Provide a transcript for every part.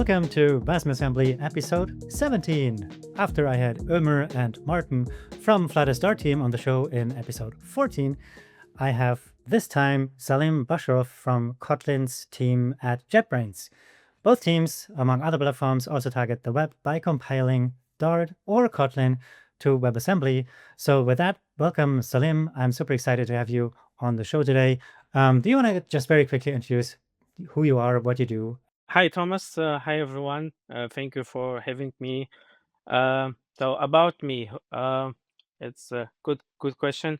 Welcome to WasmAssembly episode 17. After I had Ömer and Martin from Flutter team on the show in episode 14, I have this time Zalim Bashorov from Kotlin's team at JetBrains. Both teams, among other platforms, also target the web by compiling Dart or Kotlin to WebAssembly. So with that, welcome Zalim. I'm super excited to have you on the show today. Do you want to just very quickly introduce who you are, what you do? Hi, Thomas. Hi, everyone. Thank you for having me. So about me, it's a good question.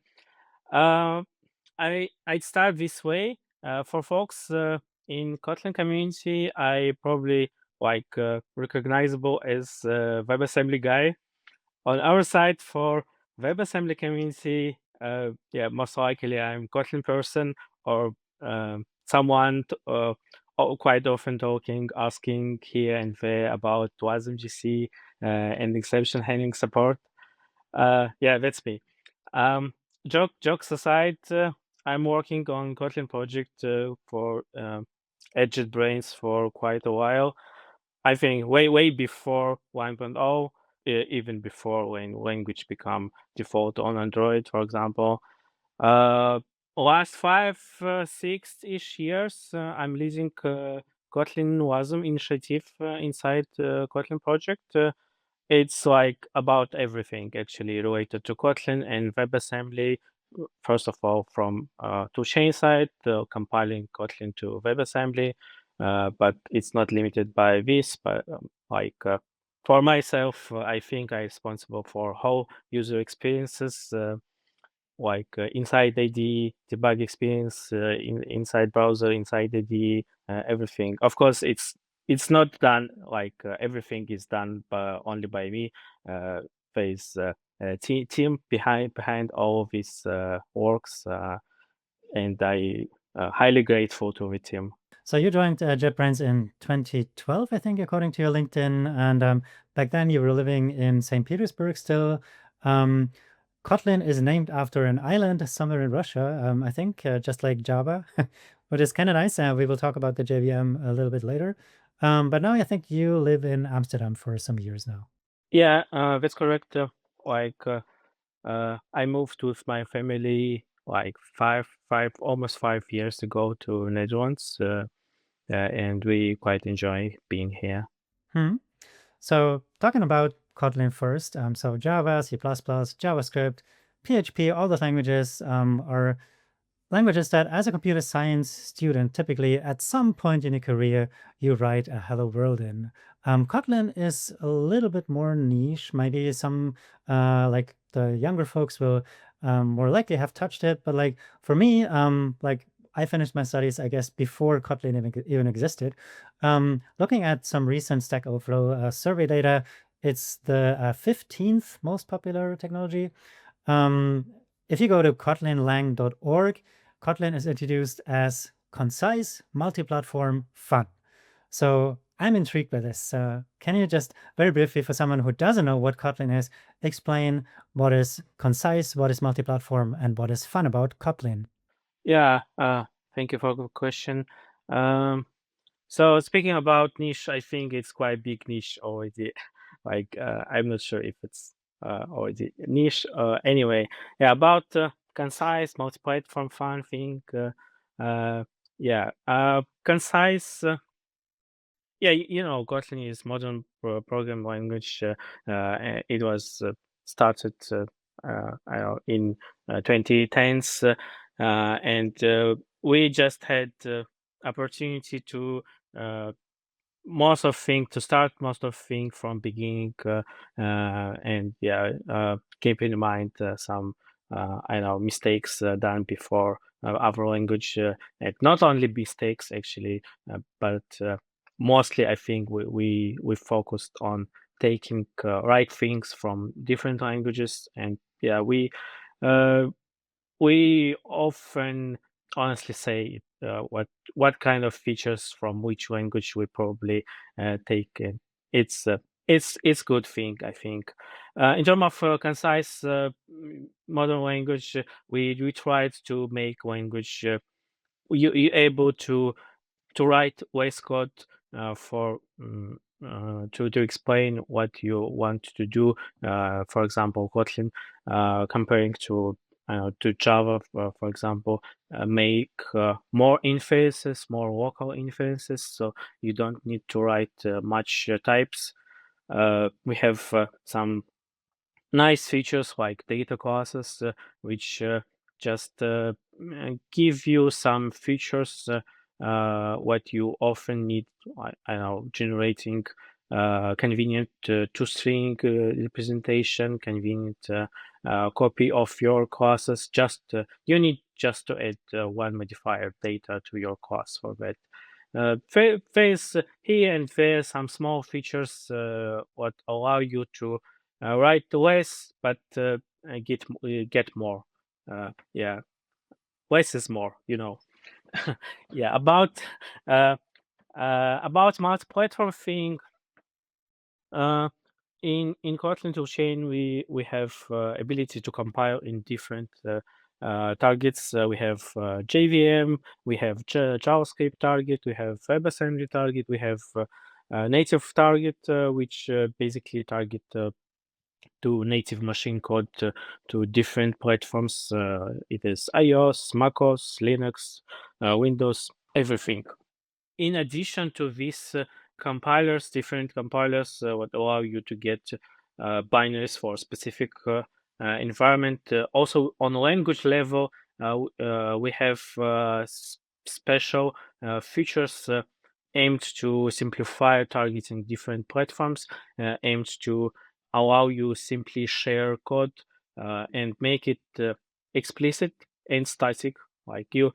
I'd start this way. For folks in Kotlin community, I probably recognizable as WebAssembly guy. On our side, for WebAssembly community, most likely I'm Kotlin person or someone quite often talking, asking here and there about Wasm GC and exception handling support. That's me. Jokes aside, I'm working on Kotlin project for at JetBrains for quite a while. I think way before 1.0, even before when language become default on Android, for example. Last 6-ish years, I'm leading Kotlin Wasm initiative inside Kotlin project. It's like about everything actually related to Kotlin and WebAssembly. First of all, from to chain side, compiling Kotlin to WebAssembly, but it's not limited by this. But for myself, I think I'm responsible for whole user experiences, inside IDE, debug experience, inside browser, inside IDE, everything. Of course, it's not done everything is done only by me. There's a team behind all of this works, and I highly grateful to the team. So you joined JetBrains in 2012, I think, according to your LinkedIn. And back then you were living in St. Petersburg still. Kotlin is named after an island somewhere in Russia, I think, just like Java, which is kind of nice. We will talk about the JVM a little bit later. But now I think you live in Amsterdam for some years now. Yeah, that's correct. I moved with my family almost 5 years ago to Netherlands, and we quite enjoy being here. Hmm. So talking about Kotlin first, so Java, C++, JavaScript, PHP, all those languages are languages that as a computer science student, typically at some point in your career, you write a hello world in. Kotlin is a little bit more niche. Maybe some like the younger folks will more likely have touched it. But like for me, like I finished my studies, I guess, before Kotlin even existed. Looking at some recent Stack Overflow survey data, it's the 15th most popular technology. If you go to kotlinlang.org, Kotlin is introduced as concise, multi-platform, fun. So I'm intrigued by this. Can you just very briefly, for someone who doesn't know what Kotlin is, explain what is concise, what is multi-platform, and what is fun about Kotlin? Yeah, thank you for the question. So speaking about niche, I think it's quite big niche already. I'm not sure if it's already niche. Anyway, yeah, about concise, multi-platform fun thing. Concise. Kotlin is modern program language. It was started I don't know, in 2010s, and we just had opportunity to start most of thing from beginning, and keep in mind some mistakes done before other language, and not only mistakes actually, but mostly I think we focused on taking right things from different languages, and we often honestly say what kind of features from which language we probably take. It's it's good thing, I think. In terms of concise modern language, we tried to make language you able to write less code for to explain what you want to do. For example, Kotlin, comparing to Java, for example, make more inferences, more local inferences, so you don't need to write much types. We have some nice features like data classes, which just give you some features what you often need. I know, generating convenient to-string representation, convenient copy of your classes. Just you need just to add one modifier data to your class for that. There's here and there some small features what allow you to write less but get more. Yeah, less is more, you know. Yeah, uh, about multi-platform thing. Uh, in Kotlin toolchain, we have ability to compile in different targets. We have JVM, we have JavaScript target, we have WebAssembly target, we have native target, which basically target to native machine code to different platforms. It is iOS, macOS, Linux, Windows, everything. In addition to these compilers, different compilers would allow you to get binaries for specific environment. Also, on language level, we have special features aimed to simplify targeting different platforms, aimed to allow you simply share code and make it explicit and static. Like you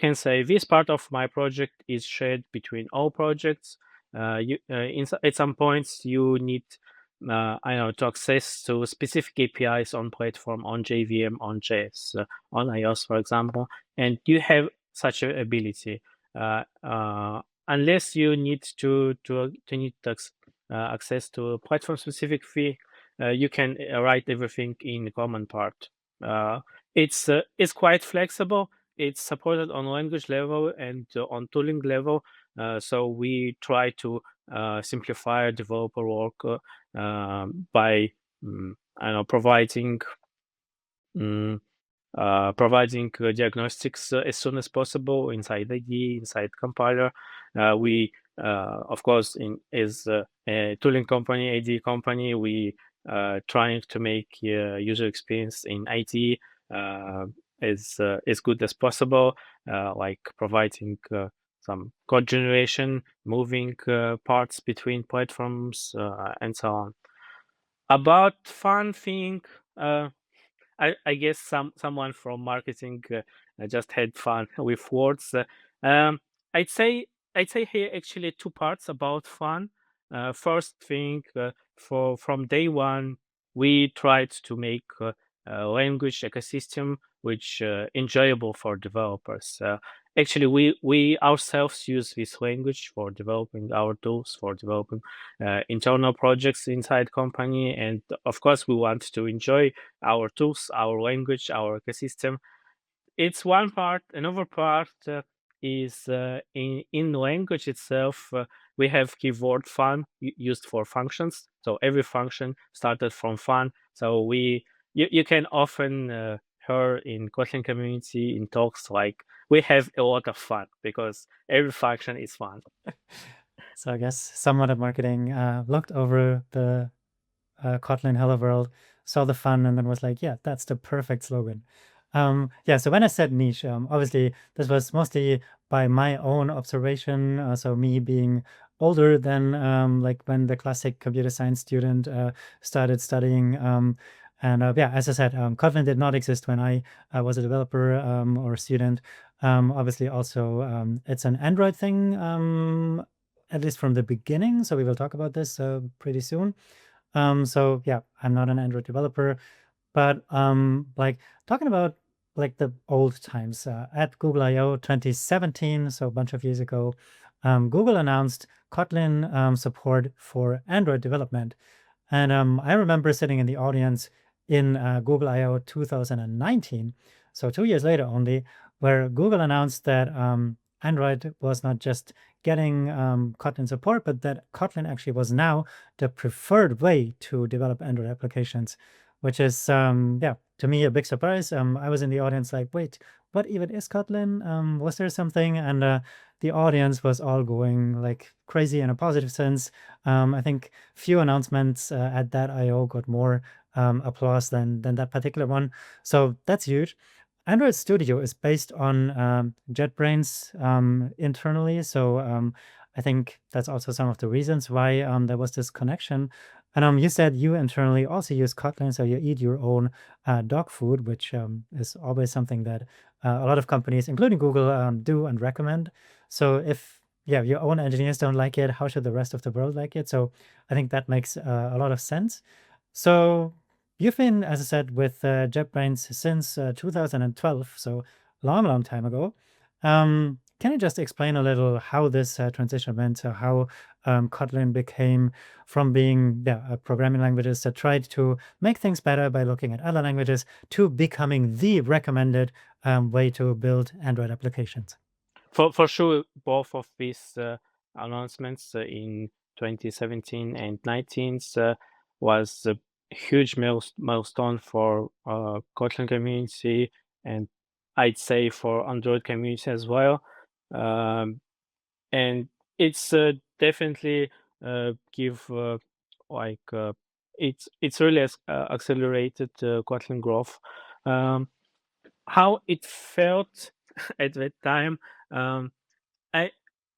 can say this part of my project is shared between all projects. At some points you need, I know, to access to specific APIs on platform, on JVM, on JS, on iOS, for example, and you have such an ability. Unless you need access to platform specific fee, you can write everything in common part. It's quite flexible. It's supported on language level and on tooling level. So we try to simplify developer work by I know, um, providing diagnostics as soon as possible inside IDE, inside compiler. We, of course, as a tooling company, IDE company, we trying to make user experience in IT as good as possible, like providing some code generation, moving parts between platforms, and so on. About fun thing, I guess someone from marketing just had fun with words. Um, I'd say I'd say here actually two parts about fun. First thing, from day one, we tried to make a language ecosystem which enjoyable for developers. Actually, we ourselves use this language for developing our tools, for developing internal projects inside company, and of course, we want to enjoy our tools, our language, our ecosystem. It's one part. Another part is in language itself. We have keyword fun used for functions. So every function started from fun. So you can often hear in Kotlin community in talks like we have a lot of fun because every function is fun. So I guess someone at marketing looked over the Kotlin Hello World, saw the fun, and then was like, yeah, that's the perfect slogan. Yeah, so when I said niche, obviously this was mostly by my own observation. So me being older than like when the classic computer science student started studying. And yeah, as I said, Kotlin did not exist when I was a developer or student. Obviously, also it's an Android thing, at least from the beginning. So we will talk about this pretty soon. So yeah, I'm not an Android developer, but like talking about like the old times at Google I/O 2017, so a bunch of years ago, Google announced Kotlin support for Android development, and I remember sitting in the audience in Google I/O 2019, so 2 years later only, where Google announced that Android was not just getting Kotlin support, but that Kotlin actually was now the preferred way to develop Android applications, which is, yeah, to me a big surprise. I was in the audience like, wait, what even is Kotlin? Was there something? And the audience was all going like crazy in a positive sense. I think few announcements at that I/O got more applause than that particular one. So that's huge. Android Studio is based on JetBrains internally, so I think that's also some of the reasons why there was this connection. And you said you internally also use Kotlin, so you eat your own dog food, which is always something that a lot of companies, including Google, do and recommend. So if yeah, your own engineers don't like it, how should the rest of the world like it? So I think that makes a lot of sense. So you've been, as I said, with JetBrains since 2012, so long, long time ago. Can you just explain a little how this transition went? So how Kotlin became from being a programming languages that tried to make things better by looking at other languages to becoming the recommended way to build Android applications? For sure, both of these announcements in 2017 and 19 was a huge milestone for Kotlin community, and I'd say for Android community as well. And it's definitely give like it's really accelerated Kotlin growth. Um, how it felt at that time. Um, I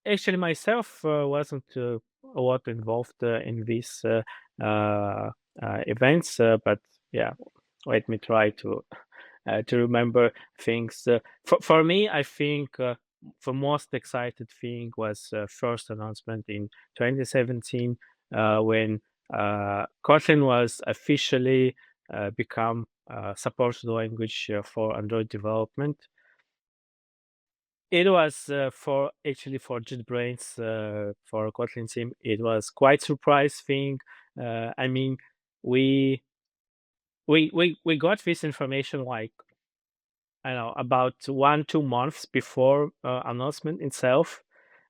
actually myself wasn't a lot involved in these events, but yeah, let me try to remember things. For me, I think the most excited thing was first announcement in 2017 when Kotlin was officially become supported language for Android development. It was for actually for JetBrains for Kotlin team. It was quite surprise thing. I mean, we we got this information like I don't know about 1 2 months before announcement itself.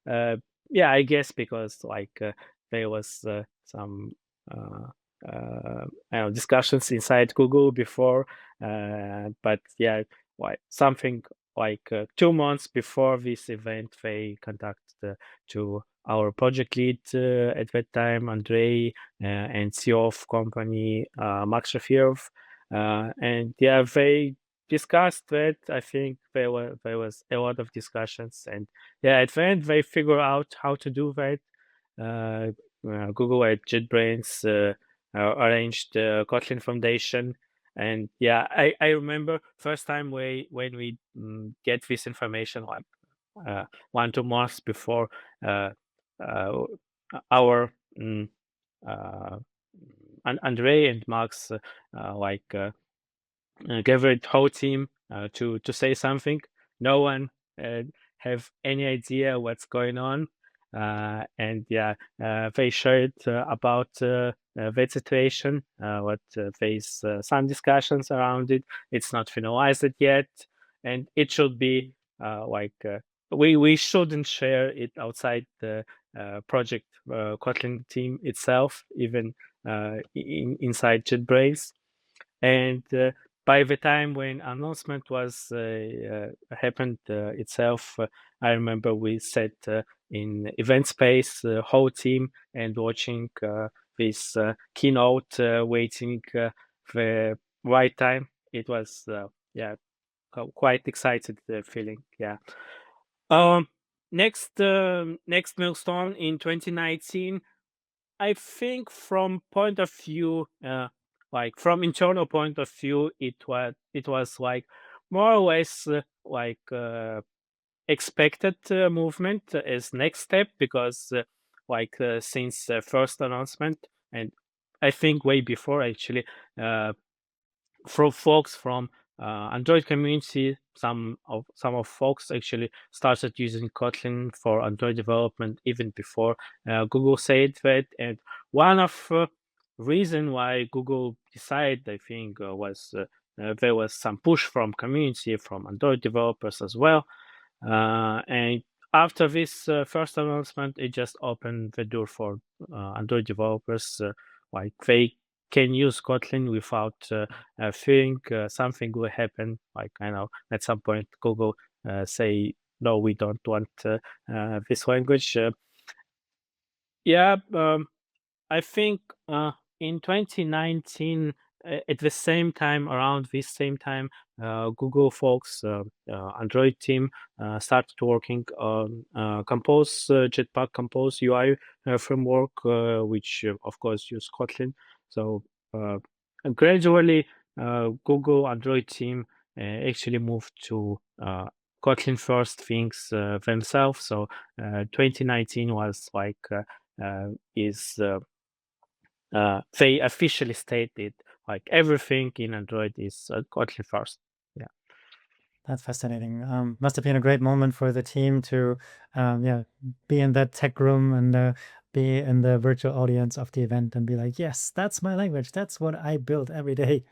Uh, yeah, I guess because like there was some uh, I don't know discussions inside Google before, but yeah, like something like 2 months before this event, they contacted to our project lead at that time, Andrei, and CEO of company Max Shafirov, and yeah, they discussed that. I think there was a lot of discussions, and yeah, at the end they figure out how to do that. Uh, Google at JetBrains arranged Kotlin Foundation, and yeah, I remember first time when we get this information like 1 2 months before uh, uh, our Andre and Max like gathered whole team to say something. No one uh, have any idea what's going on, and yeah, they shared about that situation. What there's some discussions around it. It's not finalized yet, and it should be like we shouldn't share it outside the project Kotlin team itself, even inside JetBrains. And by the time when announcement was happened itself, I remember we sat in event space, whole team, and watching this keynote, waiting the right time. It was yeah, quite excited feeling. Yeah. Um, next milestone in 2019. I think from point of view, like from internal point of view, it was like more or less like expected movement as next step because like since first announcement and I think way before actually uh, from folks from Android community, some of folks actually started using Kotlin for Android development even before Google said that. And one of reason why Google decided, I think, was there was some push from community from Android developers as well, and after this first announcement, it just opened the door for Android developers. Like they can use Kotlin without fearing something will happen. Like I know at some point Google say no, we don't want this language. Yeah, I think in 2019, at the same time, around this same time, Google folks, Android team, started working on Compose, Jetpack Compose UI framework, which of course use Kotlin. So gradually, Google Android team actually moved to Kotlin first things themselves. So 2019 was like is they officially stated like everything in Android is Kotlin first. Yeah, That's fascinating. Must have been a great moment for the team to, yeah, be in that tech room and be in the virtual audience of the event and be like, yes, that's my language. That's what I build every day.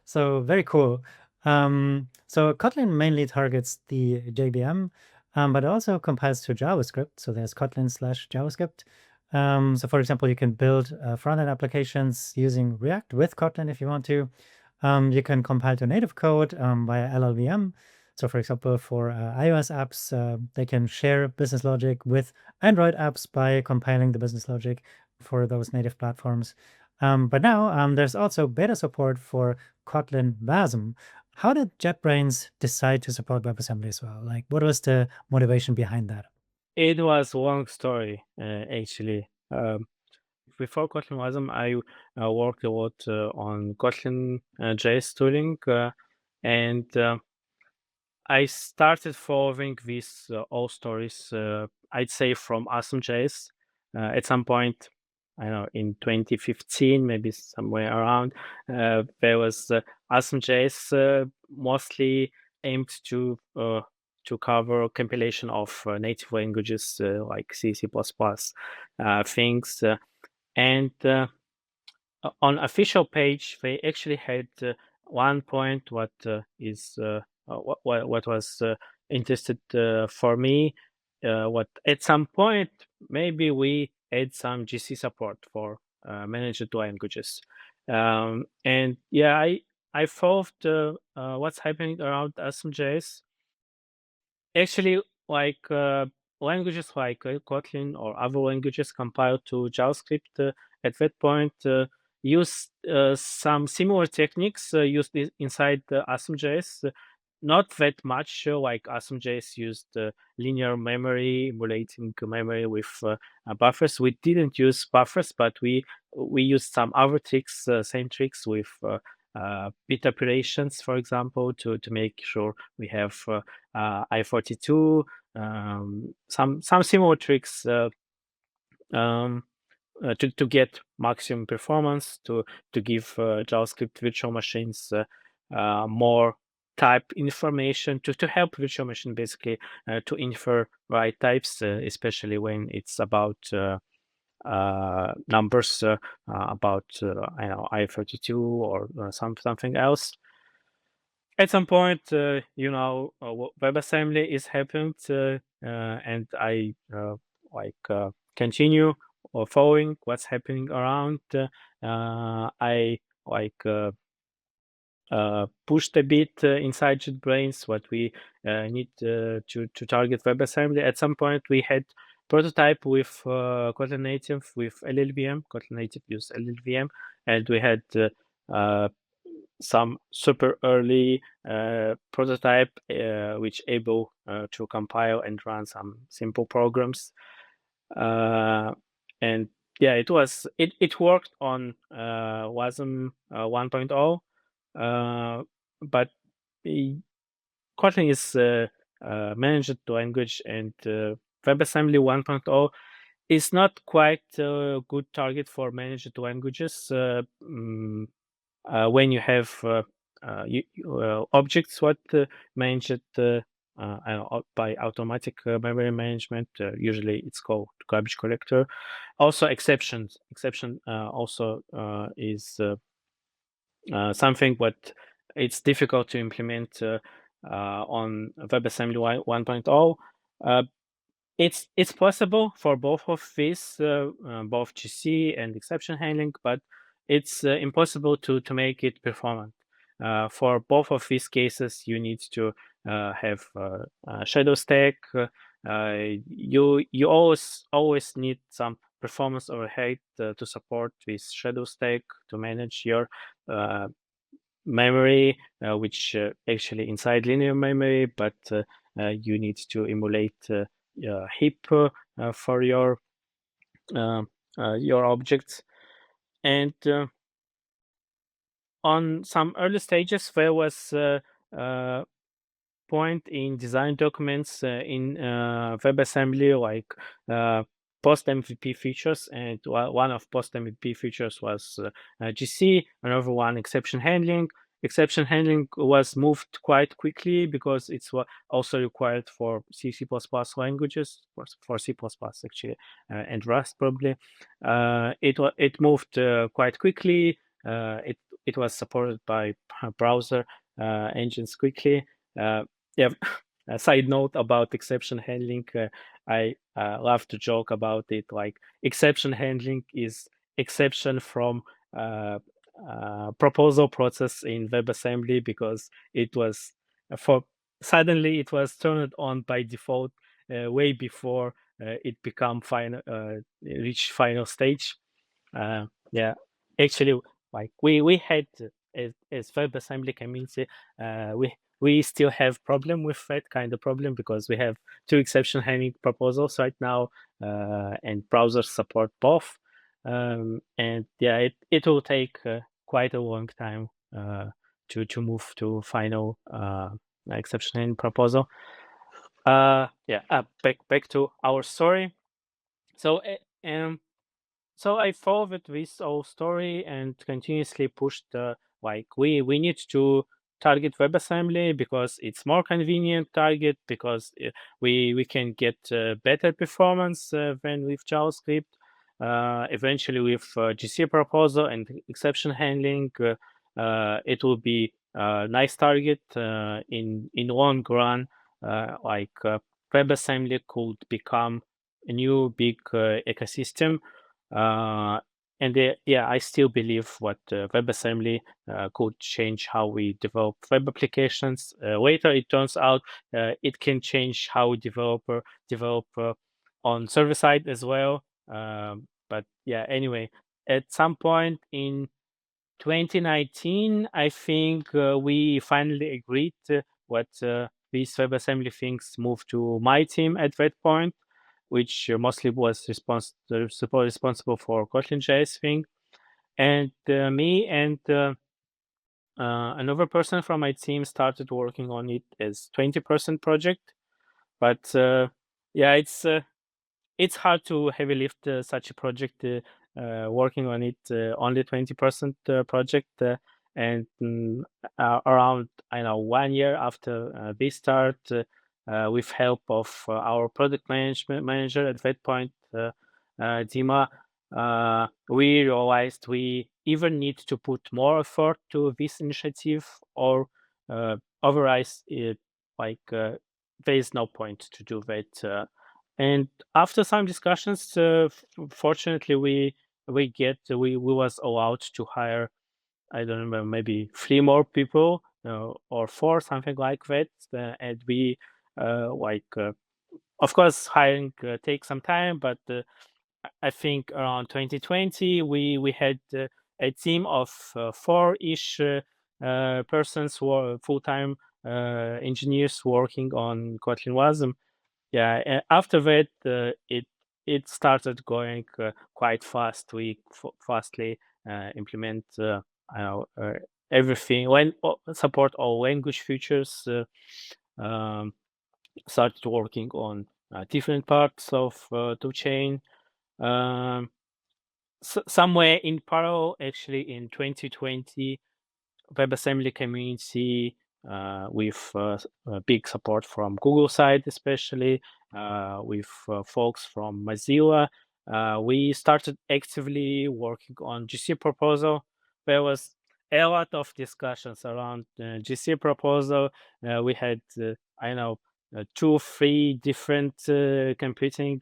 So very cool. So Kotlin mainly targets the JVM, but it also compiles to JavaScript. So there's Kotlin/JavaScript. So for example, you can build front-end applications using React with Kotlin if you want to. You can compile to native code via LLVM. So for example, for iOS apps, they can share business logic with Android apps by compiling the business logic for those native platforms. But now there's also beta support for Kotlin Wasm. How did JetBrains decide to support WebAssembly as well? Like, what was the motivation behind that? it was a long story actually. Before Kotlin Wasm, I worked a lot on Kotlin JS tooling, and I started following these old stories, I'd say from Awesome.js. At some point, I don't know, in 2015, maybe somewhere around, there was Awesome.js mostly aimed to cover compilation of native languages like C, C++, things. And on official page, they actually had one point what was interested for me. What at some point maybe we add some GC support for managed languages, and yeah, I followed what's happening around Asm.js. Actually, like languages like Kotlin or other languages compiled to JavaScript at that point use some similar techniques used inside Awesome.js. Not that much like Awesome.js used linear memory, emulating memory with buffers. We didn't use buffers, but we used some other tricks, same tricks with bit operations, for example, to make sure we have I42, some similar tricks to get maximum performance, to give JavaScript virtual machines more type information, to help virtual machine basically to infer right types, especially when it's about numbers, about I know I32 or something else. At some point, WebAssembly is happened, and I like continue or following what's happening around. I like pushed a bit inside JetBrains what we need to target WebAssembly. At some point, we had prototype with Kotlin Native with LLVM. Kotlin Native used LLVM, and we had some super early prototype which able to compile and run some simple programs, and yeah, it worked on Wasm 1.0, but Kotlin is managed language, and WebAssembly 1.0 is not quite a good target for managed languages. When you have objects what managed I don't know, by automatic memory management, usually it's called garbage collector. Also exception also is something what it's difficult to implement on WebAssembly 1.0. it's possible for both of these, both GC and exception handling, but it's impossible to make it performant. For both of these cases, you need to have shadow stack. You always need some performance overhead to support this shadow stack to manage your memory, which actually inside linear memory, but you need to emulate heap for uh, your objects. And on some early stages, there was uh, point in design documents in WebAssembly, like post MVP features, and one of post MVP features was GC, another one exception handling. Exception handling was moved quite quickly because it's also required for C++ languages, for C++ actually, and Rust probably. It moved quite quickly. It was supported by browser engines quickly. Yeah, a side note about exception handling. I love to joke about it. Like exception handling is exception from uh, proposal process in WebAssembly because it was for suddenly it was turned on by default way before it become final reach final stage. Yeah, actually, like we had as WebAssembly community, we still have problem with that kind of problem because we have two exception handling proposals right now, and browsers support both. And yeah, it will take quite a long time to move to final exception handling proposal. Yeah, back to our story. So so I followed this whole story and continuously pushed like we need to target WebAssembly because it's more convenient target because we can get better performance than with JavaScript. Eventually, with GC proposal and exception handling, it will be a nice target in long run. Like WebAssembly could become a new big ecosystem, and yeah, I still believe what WebAssembly could change how we develop web applications. Later, it turns out it can change how developer develop on server side as well. But yeah, anyway, at some point in 2019, I think we finally agreed what these WebAssembly things moved to my team at that point, which mostly was responsible for Kotlin JS thing. And me and another person from my team started working on it as 20% project. But yeah, it's hard to heavy lift such a project, working on it only 20% project, and around I know 1 year after this start, with help of our product management manager at that point, Dima, we realized we either need to put more effort to this initiative or otherwise it like there is no point to do that. And after some discussions, fortunately, we was allowed to hire, I don't remember, maybe three more people or four, something like that. And we of course, hiring takes some time, but I think around 2020 we had a team of four-ish persons who are full-time engineers working on Kotlin Wasm. Yeah, after that, it started going quite fast. We fastly implement I know, everything. When support all language features, um, started working on different parts of toolchain. Um, Somewhere in parallel, actually, in 2020, WebAssembly community with big support from Google side, especially with folks from Mozilla. We started actively working on GC proposal. There was a lot of discussions around GC proposal. We had, I know, 2 or 3 different computing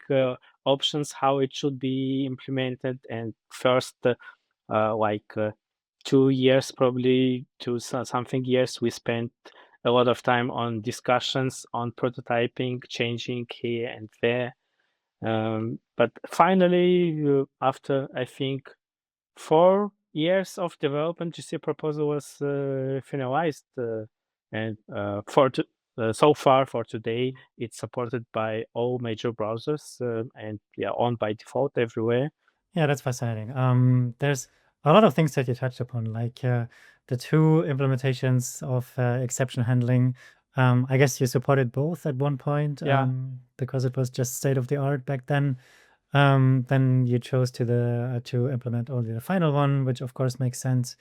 options how it should be implemented. And first, 2 years, probably something years, we spent a lot of time on discussions, on prototyping, changing here and there. But finally, after I think 4 years of development, GC proposal was finalized, and so far for today, it's supported by all major browsers, and on by default everywhere. Yeah, that's fascinating. There's a lot of things that you touched upon, like the two implementations of exception handling. I guess you supported both at one point, Yeah. because it was just state of the art back then. Then you chose to implement only the final one, which of course makes sense.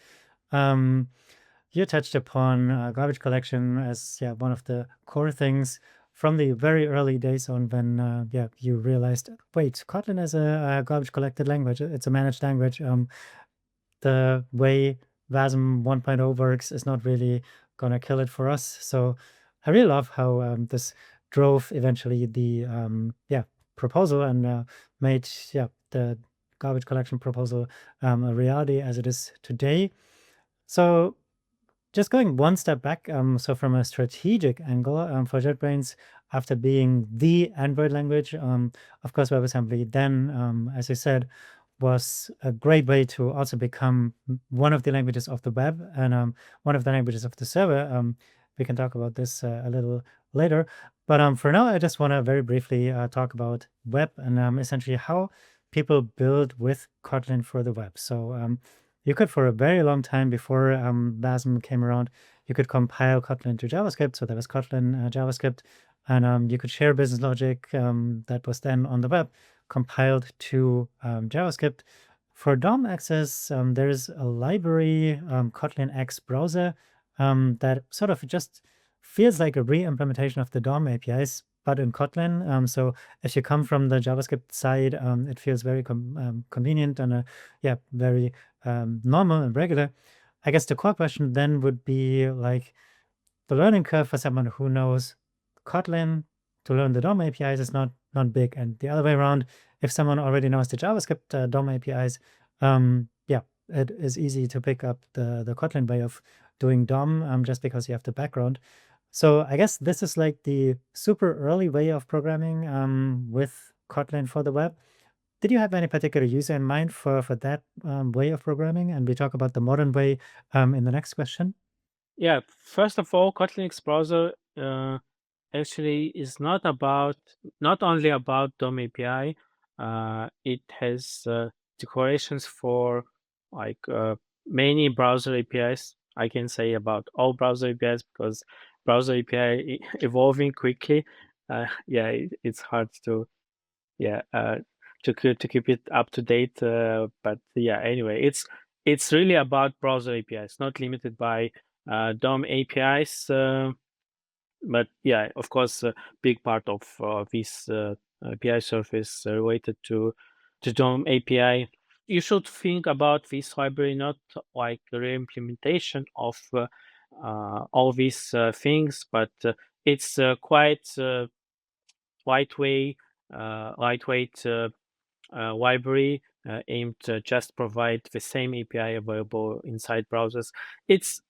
You touched upon garbage collection as one of the core things from the very early days on when you realized, wait, Kotlin is a garbage collected language. It's a managed language. The way Wasm 1.0 works is not really gonna kill it for us. So I really love how this drove eventually the proposal and made the garbage collection proposal a reality as it is today. So just going one step back, so from a strategic angle, for JetBrains, after being the Android language, of course, WebAssembly then, as I said, was a great way to also become one of the languages of the web and one of the languages of the server. We can talk about this a little later. But for now, I just want to very briefly talk about web and essentially how people build with Kotlin for the web. So you could, for a very long time before Wasm came around, you could compile Kotlin to JavaScript. So there was Kotlin JavaScript, and you could share business logic that was then on the web compiled to JavaScript. For DOM access, there's a library, Kotlin X browser, that sort of just feels like a re-implementation of the DOM APIs, but in Kotlin. So if you come from the JavaScript side, it feels very convenient and very normal and regular. I guess the core question then would be like the learning curve for someone who knows Kotlin to learn the DOM APIs is not big, and the other way around, if someone already knows the JavaScript DOM APIs, it is easy to pick up the Kotlin way of doing DOM just because you have the background. So I guess this is like the super early way of programming with Kotlin for the web. Did you have any particular user in mind for that way of programming? And we talk about the modern way in the next question. Yeah, first of all, Kotlin X browser actually is not only about DOM API. It has declarations for like many browser APIs. I can say about all browser APIs because browser API evolving quickly. It's hard to to keep it up to date. But anyway, it's really about browser APIs, not limited by DOM APIs. But of course, a big part of this API surface related to DOM API. You should think about this library not like a re-implementation of all these things, but it's quite lightweight library aimed to just provide the same API available inside browsers. It's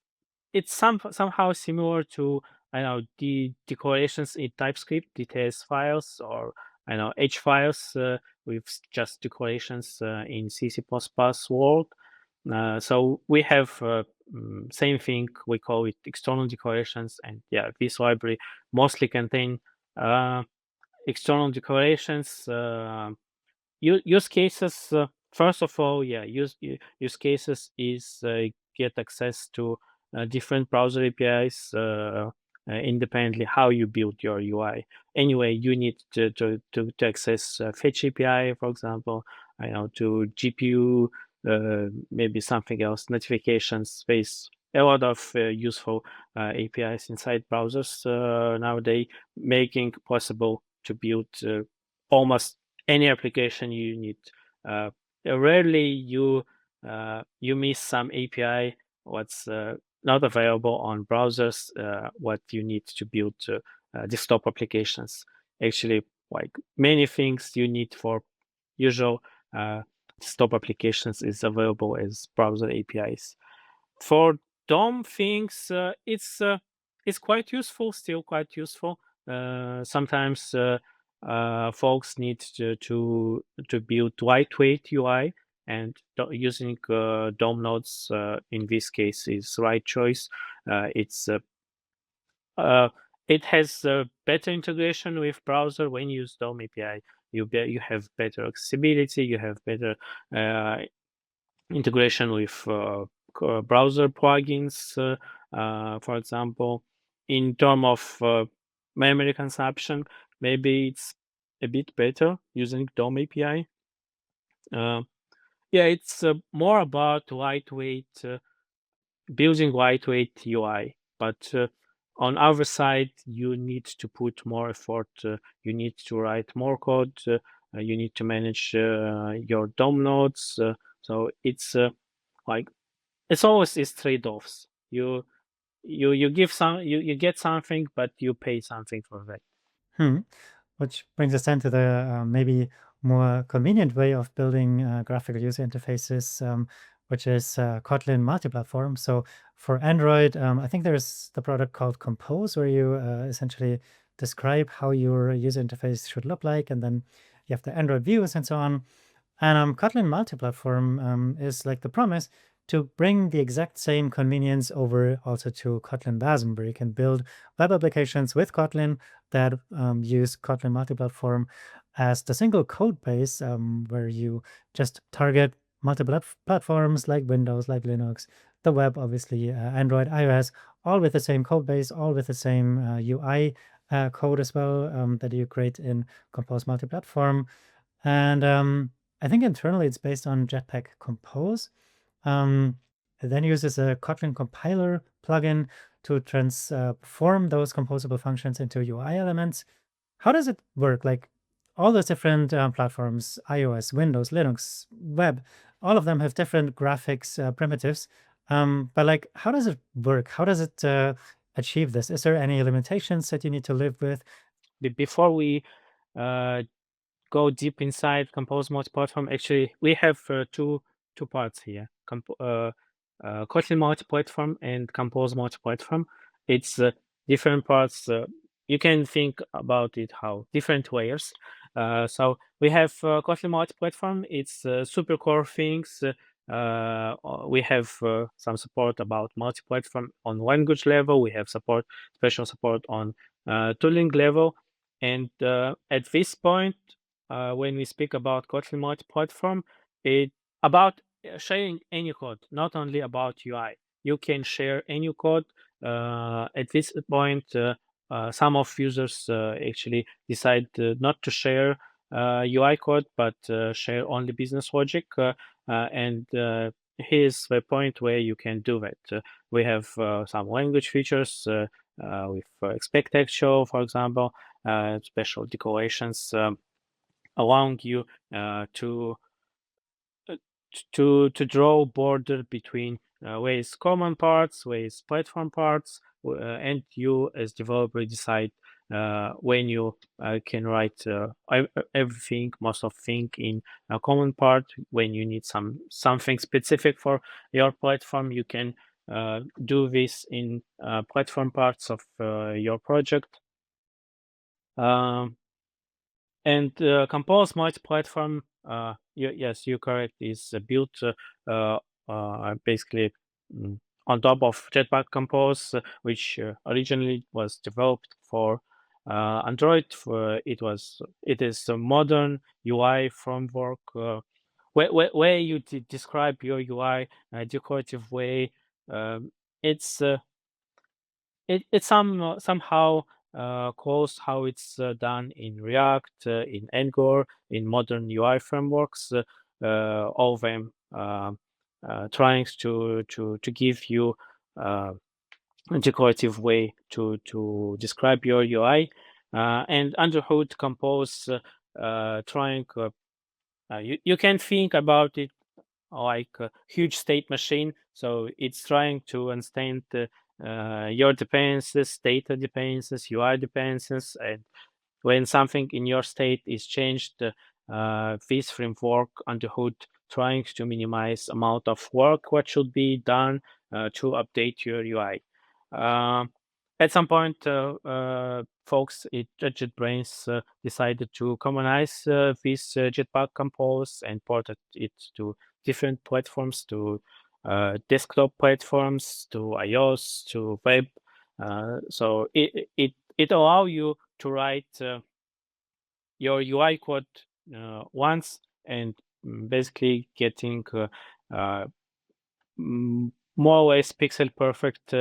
somehow similar to the declarations in TypeScript, details files, or H files with just declarations in C++ world. So we have same thing. We call it external declarations, and this library mostly contain external declarations. Use cases. First of all, use cases is get access to different browser APIs independently how you build your UI. Anyway, you need to access Fetch API, for example. To GPU, maybe something else, notifications, space. A lot of useful APIs inside browsers nowadays, making possible to build almost any application you need. Rarely you miss some API what's not available on browsers, what you need to build desktop applications. Actually, like many things you need for usual desktop applications is available as browser APIs. For DOM things, it's quite useful, still quite useful. Sometimes folks need to build lightweight UI, and using DOM nodes in this case is right choice. Uh, it has better integration with browser. When you use DOM API, you have better accessibility, you have better integration with browser plugins, for example. In terms of memory consumption, maybe it's a bit better using DOM API. Yeah, it's more about building lightweight UI, but on our side, you need to put more effort. You need to write more code. You need to manage your DOM nodes. So it's like it's always is trade-offs. You give you get something, but you pay something for that. Hmm. Which brings us then to the maybe more convenient way of building graphical user interfaces, which is Kotlin Multiplatform. So for Android, I think there's the product called Compose, where you essentially describe how your user interface should look like, and then you have the Android views and so on. And Kotlin Multiplatform is like the promise to bring the exact same convenience over also to Kotlin Wasm, where you can build web applications with Kotlin that use Kotlin Multiplatform as the single code base, where you just target multiple platforms like Windows, like Linux, the web, obviously, Android, iOS, all with the same code base, all with the same UI code as well that you create in Compose Multiplatform. And I think internally it's based on Jetpack Compose. It then uses a Kotlin compiler plugin to transform those composable functions into UI elements. How does it work? Like all those different platforms, iOS, Windows, Linux, web, all of them have different graphics primitives. But like, how does it work? How does it achieve this? Is there any limitations that you need to live with? Before we uh, go deep inside Compose Multiplatform, actually, we have two parts here: Kotlin Multiplatform and Compose Multiplatform. It's different parts. You can think about it how different layers. So we have Kotlin Multiplatform. It's super core things. We have some support about multi-platform on language level. We have special support on tooling level. And at this point, when we speak about Kotlin multi-platform, it about sharing any code, not only about UI. You can share any code. At this point, some of users actually decide not to share UI code, but share only business logic. And here's the point where you can do that. We have some language features with expect actual, for example, special decorations allowing you to draw border between where is common parts, where is platform parts, and you as developer decide when you can write everything, most of thing in a common part. When you need something specific for your platform, you can do this in platform parts of your project. And Compose multi-platform, yes, you're correct, is built basically on top of Jetpack Compose, which originally was developed for Android. It is a modern UI framework where you describe your UI in a decorative way. It's it's somehow close how it's done in React, in Angular, in modern UI frameworks. All of them trying to give you a decorative way to describe your UI. And under hood Compose trying. You can think about it like a huge state machine. So it's trying to understand your dependencies, data dependencies, UI dependencies, and when something in your state is changed, this framework on the hood trying to minimize amount of work what should be done to update your UI. At some point, folks at JetBrains decided to commonize this Jetpack Compose and ported it to different platforms, to desktop platforms, to iOS, to web. So it allows you to write your UI code once and basically getting more or less pixel perfect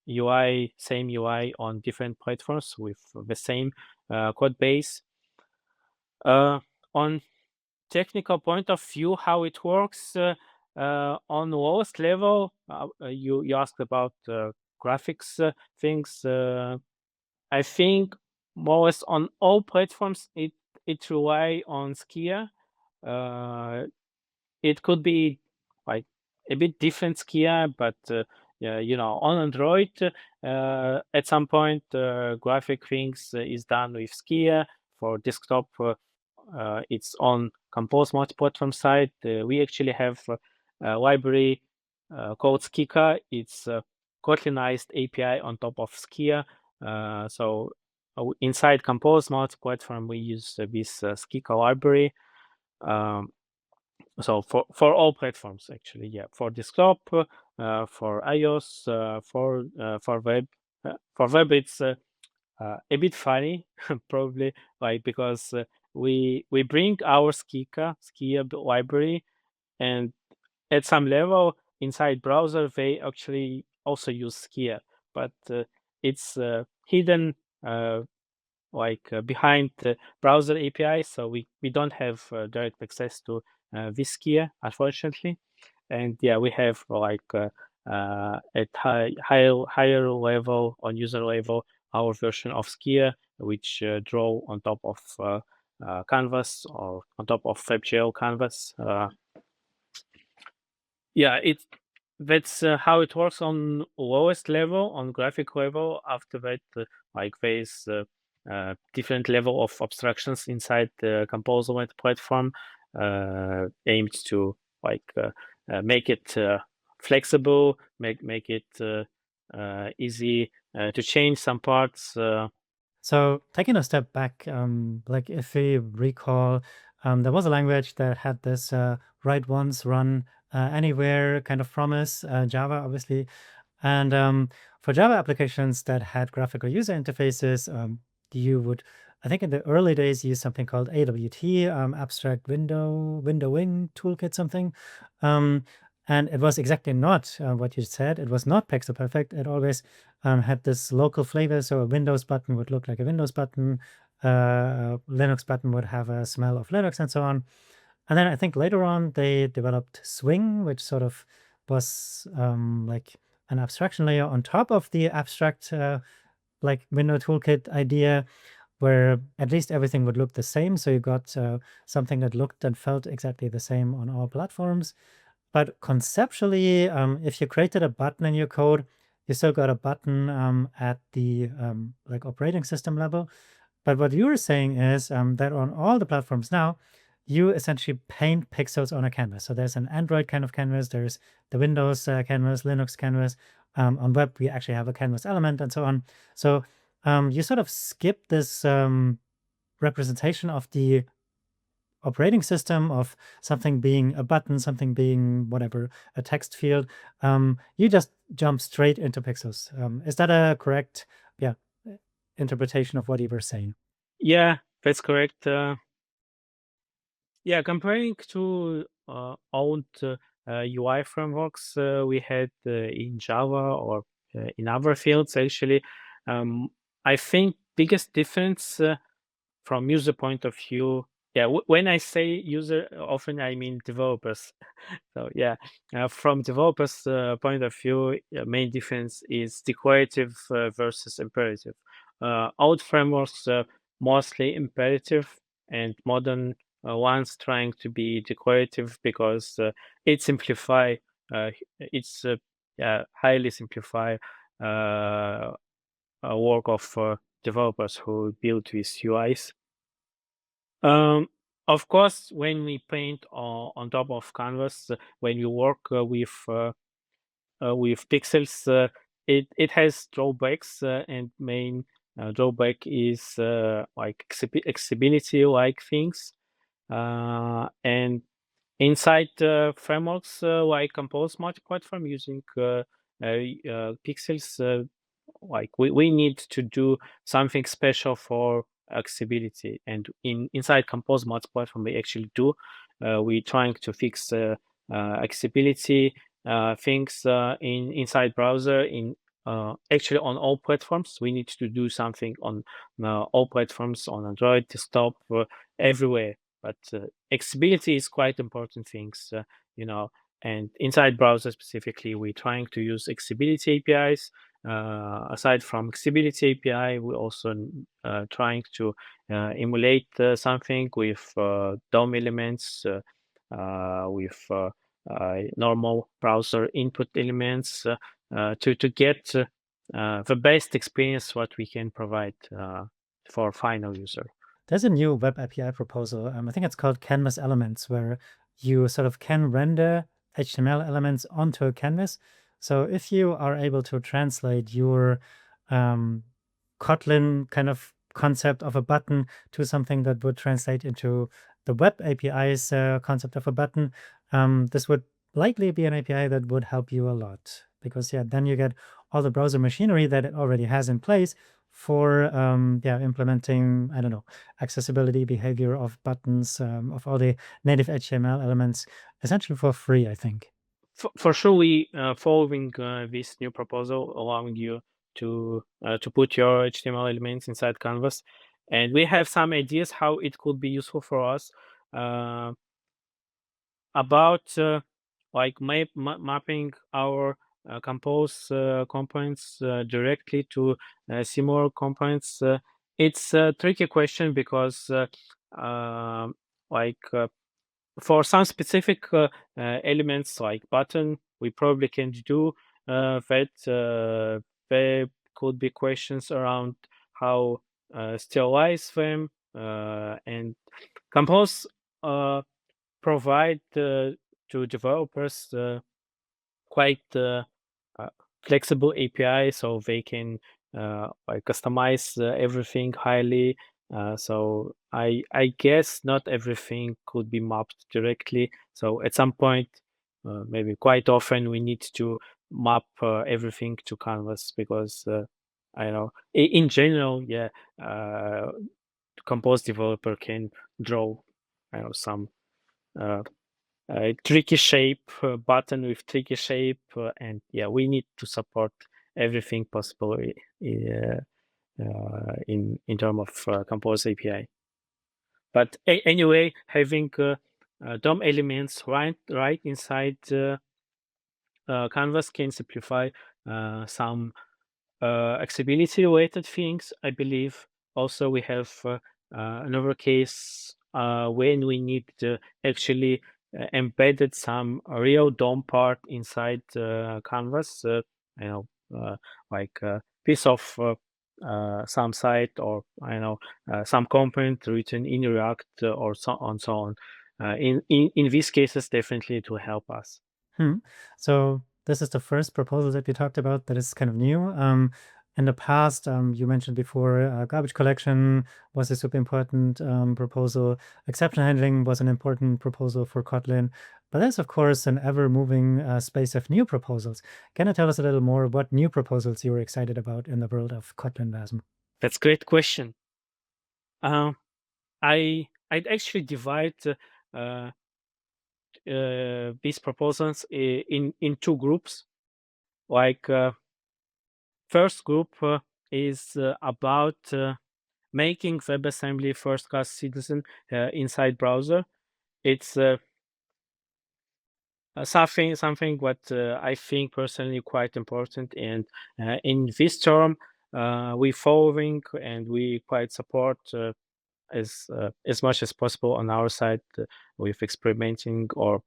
UI, same UI on different platforms with the same code base. On technical point of view, how it works on the lowest level, you asked about graphics things. I think more or less on all platforms, it rely on Skia. It could be like a bit different Skia, but yeah, on Android, at some point, graphic things is done with Skia. For desktop, it's on Compose multi-platform side. We actually have a library called Skika. It's a Kotlinized API on top of Skia. So inside Compose multi-platform, we use this Skika library. So for all platforms, actually, yeah, for desktop, for iOS, for web. For web, it's a bit funny, probably, like because we bring our Skia library, and at some level inside browser they actually also use Skia, but it's hidden behind the browser API, so we don't have direct access to this Skia, unfortunately. And yeah, we have at higher level, on user level, our version of Skia, which draw on top of Canvas or on top of WebGL Canvas. Yeah, that's how it works on lowest level, on graphic level. After that, there's different level of abstractions inside the composable platform, aimed to make it flexible, make it easy to change some parts. So taking a step back, like if we recall, there was a language that had this write once, run anywhere kind of promise, Java, obviously. And for Java applications that had graphical user interfaces, you would, I think in the early days, use something called AWT, Abstract Windowing Toolkit, something. And it was exactly not what you said. It was not pixel perfect. It always had this local flavor. So a Windows button would look like a Windows button. A Linux button would have a smell of Linux and so on. And then I think later on they developed Swing, which sort of was like an abstraction layer on top of the abstract like window toolkit idea, where at least everything would look the same. So you got something that looked and felt exactly the same on all platforms. But conceptually, if you created a button in your code, you still got a button at the like operating system level. But what you were saying is that on all the platforms now, you essentially paint pixels on a canvas. So there's an Android kind of canvas, there's the Windows canvas, Linux canvas. On web, we actually have a canvas element and so on. So you sort of skip this representation of the operating system, of something being a button, something being whatever, a text field. You just jump straight into pixels. Is that a correct interpretation of what you were saying? Yeah, that's correct. Yeah, comparing to old UI frameworks we had in Java or in other fields, actually, I think biggest difference from user point of view. Yeah, when I say user, often I mean developers. So yeah, from developers' point of view, main difference is declarative versus imperative. Old frameworks mostly imperative, and modern ones trying to be declarative because it simplify. It's highly simplify work of developers who build with UIs. Of course, when we paint on top of canvas, when you work with pixels, it has drawbacks, and main drawback is like accessibility like things, and inside frameworks like Compose Multiplatform using pixels, like we need to do something special for accessibility, and inside Compose Multiplatform we actually do. We're trying to fix accessibility things inside browser in actually on all platforms. We need to do something on all platforms, on Android, desktop, everywhere. But accessibility is quite important things, you know. And inside browser specifically, we're trying to use accessibility APIs. Aside from accessibility API, we're also trying to emulate something with DOM elements, with normal browser input elements, to get the best experience what we can provide for final user. There's a new web API proposal. I think it's called Canvas Elements, where you sort of can render HTML elements onto a canvas. So if you are able to translate your Kotlin kind of concept of a button to something that would translate into the web API's concept of a button, this would likely be an API that would help you a lot, because then you get all the browser machinery that it already has in place for implementing, I don't know, accessibility behavior of buttons, of all the native HTML elements, essentially for free, I think. For sure, we following this new proposal, allowing you to put your HTML elements inside Canvas, and we have some ideas how it could be useful for us, about like mapping our Compose components directly to similar components. It's a tricky question because like for some specific elements like button, we probably can do that. There could be questions around how stylize them, and Compose provide to developers quite flexible API, so they can like customize everything highly. So I guess not everything could be mapped directly. So at some point, maybe quite often, we need to map everything to Canvas, because I know in general, Compose developer can draw, I know, some tricky shape button with tricky shape, and we need to support everything possible in terms of Compose API. But anyway, having DOM elements right inside Canvas can simplify some accessibility related things, I believe. Also, we have another case when we need to actually embedded some real DOM part inside Canvas, you know, like a piece of some site, or I know some component written in React, or so on. In these cases, definitely it will help us. So this is the first proposal that we talked about that is kind of new. In the past, you mentioned before, garbage collection was a super important proposal. Exception handling was an important proposal for Kotlin. But there's, of course, an ever-moving space of new proposals. Can you tell us a little more what new proposals you were excited about in the world of Kotlin Wasm? That's a great question. I'd actually divide these proposals in two groups. Like first group is about making WebAssembly first-class citizen inside browser. It's something what I think personally quite important, and in this term we following and we quite support as much as possible on our side with experimenting or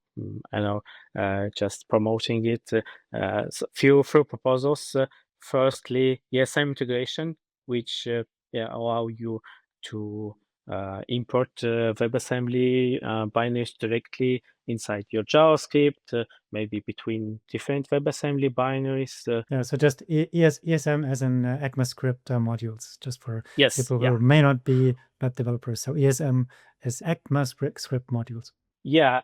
I don't know, just promoting it. So few proposals. Firstly, ESM integration, which allow you to import WebAssembly binaries directly inside your JavaScript, maybe between different WebAssembly binaries. Yeah, so just ESM as in ECMAScript modules, just for Yes, people yeah. who may not be web developers. So ESM is ECMAScript modules. Yeah.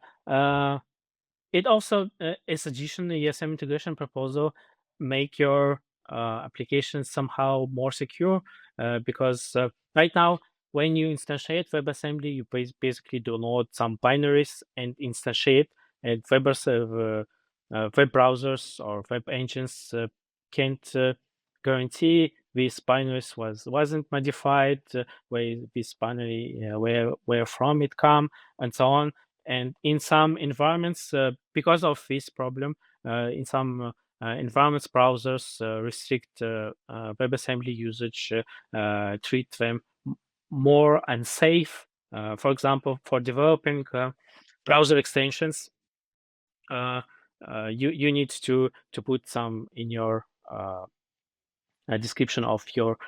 It also is additional ESM integration proposal make your application somehow more secure because right now when you instantiate WebAssembly, you basically download some binaries and instantiate, and web browsers or web engines can't guarantee these binaries wasn't modified, where this binary where from it come, and so on. And in some environments, because of this problem, in some environments, browsers restrict WebAssembly usage, treat them more unsafe. For example, for developing browser extensions, you need to put some in your description of your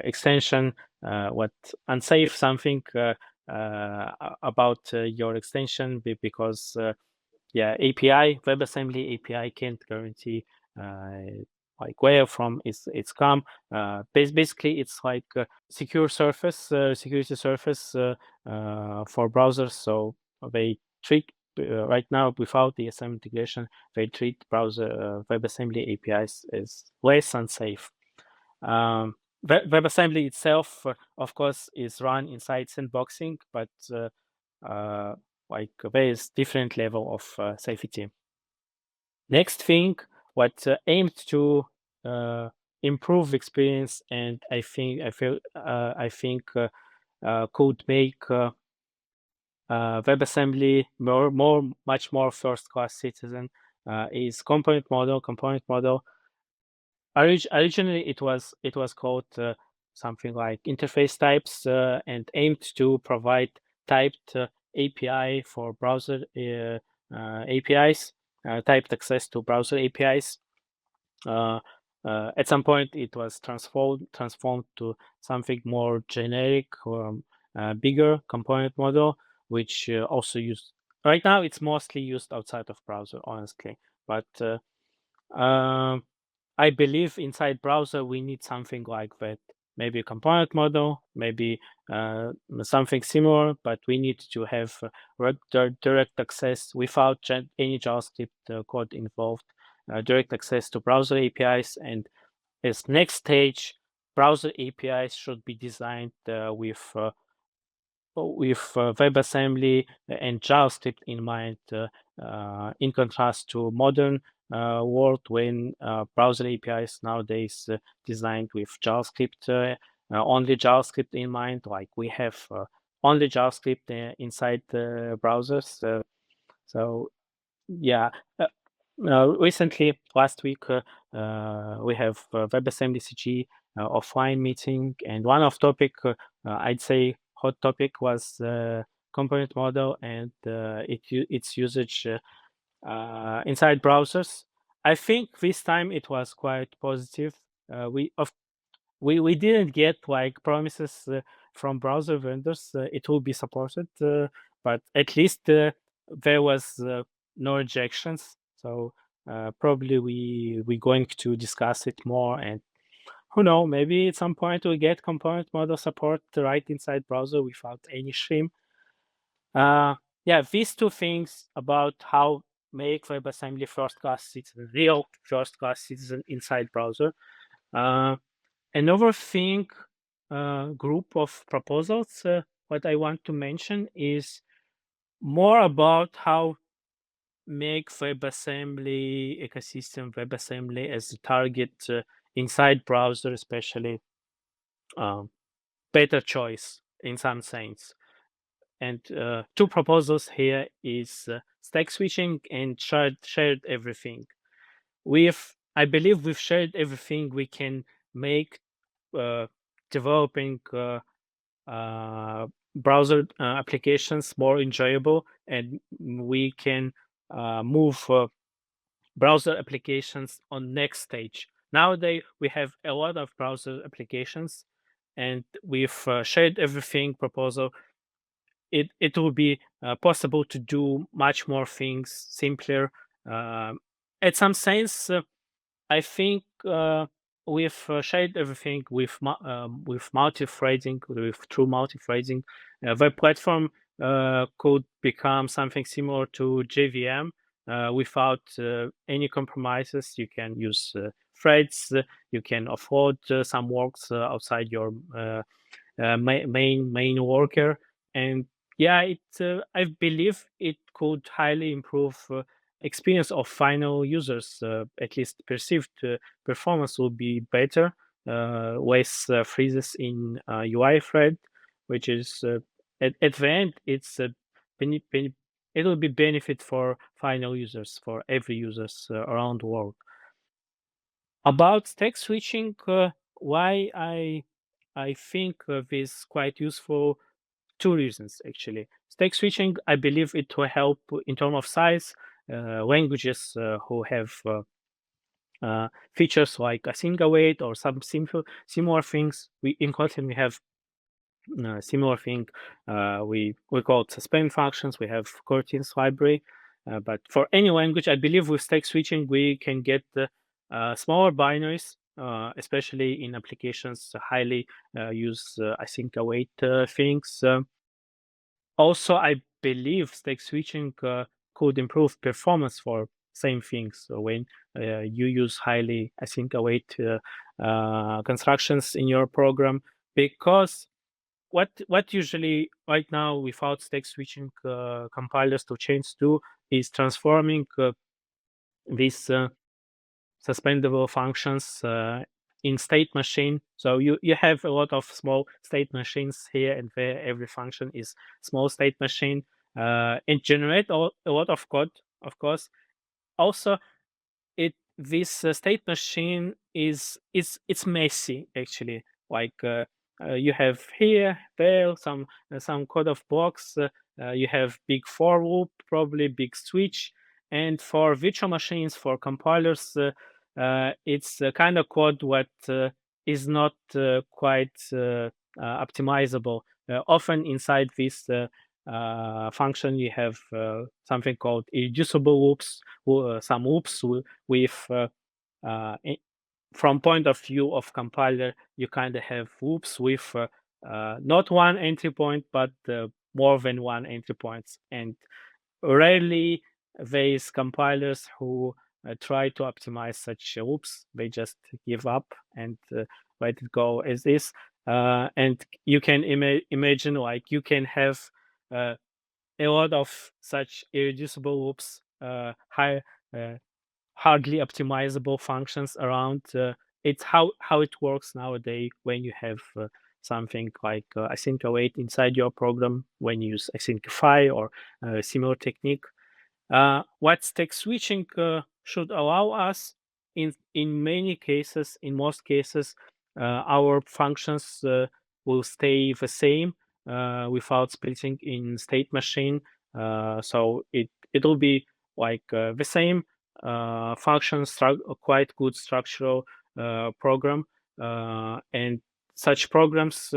extension, what unsafe something about your extension, because API WebAssembly API can't guarantee like where from it's come. Basically, it's like a secure surface, security surface for browsers. So they treat right now without the ESM integration, they treat browser WebAssembly APIs as less unsafe. WebAssembly itself, of course, is run inside sandboxing, but like there is different level of safety. Next thing, what aimed to improve experience, and I think could make WebAssembly much more first class citizen is component model. Component model. Originally, it was called something like interface types and aimed to provide typed API for browser APIs, typed access to browser APIs. At some point, it was transformed to something more generic or bigger component model, which also used. Right now, it's mostly used outside of browser, honestly, but I believe inside browser we need something like that. Maybe a component model, maybe something similar, but we need to have direct access without any JavaScript code involved, direct access to browser APIs. And as next stage, browser APIs should be designed with WebAssembly and JavaScript in mind, in contrast to modern world when browser APIs nowadays designed with JavaScript, only JavaScript in mind. Like we have only JavaScript inside the browsers. So yeah. Recently, last week, we have WebAssembly CG offline meeting, and one of topic, I'd say hot topic, was component model and its usage inside browsers. I think this time it was quite positive. We didn't get like promises from browser vendors it will be supported, but at least there was no rejections. So probably we're going to discuss it more, and who know, maybe at some point we get component model support right inside browser without any shame. These two things about how make WebAssembly first class citizen, real first class citizen inside browser. Another thing, group of proposals, what I want to mention is more about how make WebAssembly ecosystem, WebAssembly as a target inside browser, especially better choice in some sense. And two proposals here is stack switching and shared everything. I believe we've shared everything we can make developing browser applications more enjoyable, and we can move browser applications on next stage. Nowadays, we have a lot of browser applications, and with shared everything proposal, it will be possible to do much more things simpler. At some sense, I think we've shared everything with multi-threading, with true multi-threading. Web platform could become something similar to JVM without any compromises. You can use threads. You can offload some works outside your main worker, and yeah, I believe it could highly improve experience of final users. At least perceived performance will be better, less freezes in UI thread, which is at the end it will be benefit for final users, for every users around the world. About stack switching, why I think this quite useful. Two reasons actually. Stack switching, I believe it will help in terms of size. Languages who have features like async await or some similar things. We in Kotlin we have similar thing. We call it suspend functions. We have coroutines library, but for any language, I believe with stack switching we can get smaller binaries, especially in applications highly use async await things. Also, I believe stack switching could improve performance for same things. So when you use highly async await constructions in your program, because what usually right now without stack switching compilers to change do is transforming these suspendable functions in state machine. So you have a lot of small state machines here and there. Every function is small state machine and generate a lot of code, of course. Also, it this state machine it's messy actually. Like you have here there some code of blocks. You have big for loop, probably big switch, and for virtual machines for compilers, it's a kind of code what is not quite optimizable. Often inside this function, you have something called irreducible loops, some loops with from point of view of compiler, you kind of have loops with not one entry point, but more than one entry points. And rarely there's compilers who try to optimize such loops. They just give up and let it go as is. And you can imagine like you can have a lot of such irreducible loops, high uh, hardly optimizable functions around. It's how it works nowadays when you have something like async await inside your program when you use asyncify or similar technique. What stack switching should allow us in many cases, in most cases, our functions will stay the same without splitting in state machine. So it will be like the same function, quite good structural program, and such programs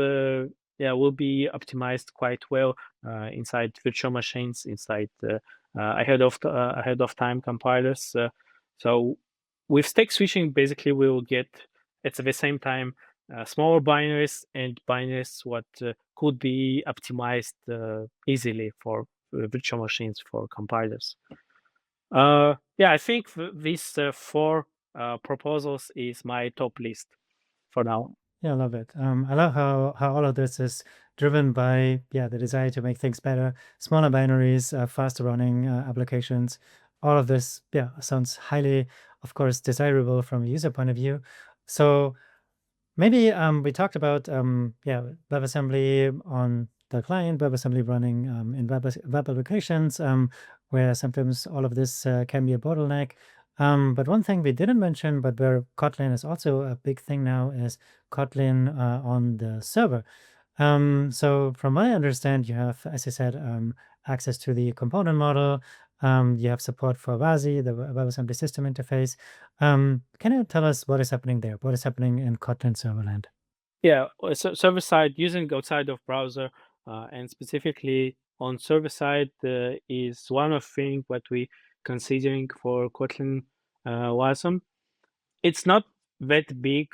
yeah will be optimized quite well inside virtual machines, inside ahead of time compilers. So with stack switching, basically we will get at the same time smaller binaries and binaries what could be optimized easily for virtual machines for compilers. Yeah, I think these four proposals is my top list for now. Yeah, I love it. I love how all of this is driven by the desire to make things better, smaller binaries, faster running applications. All of this, sounds highly, of course, desirable from a user point of view. So maybe we talked about WebAssembly on the client, WebAssembly running in web applications, where sometimes all of this can be a bottleneck. But one thing we didn't mention, but where Kotlin is also a big thing now, is Kotlin on the server. So from what I understand, you have, as I said, access to the component model. You have support for WASI, the WebAssembly system interface. Can you tell us what is happening there? What is happening in Kotlin serverland? Yeah, server side using outside of browser, and specifically on server side is one of thing what we considering for Kotlin Wasm. It's not that big,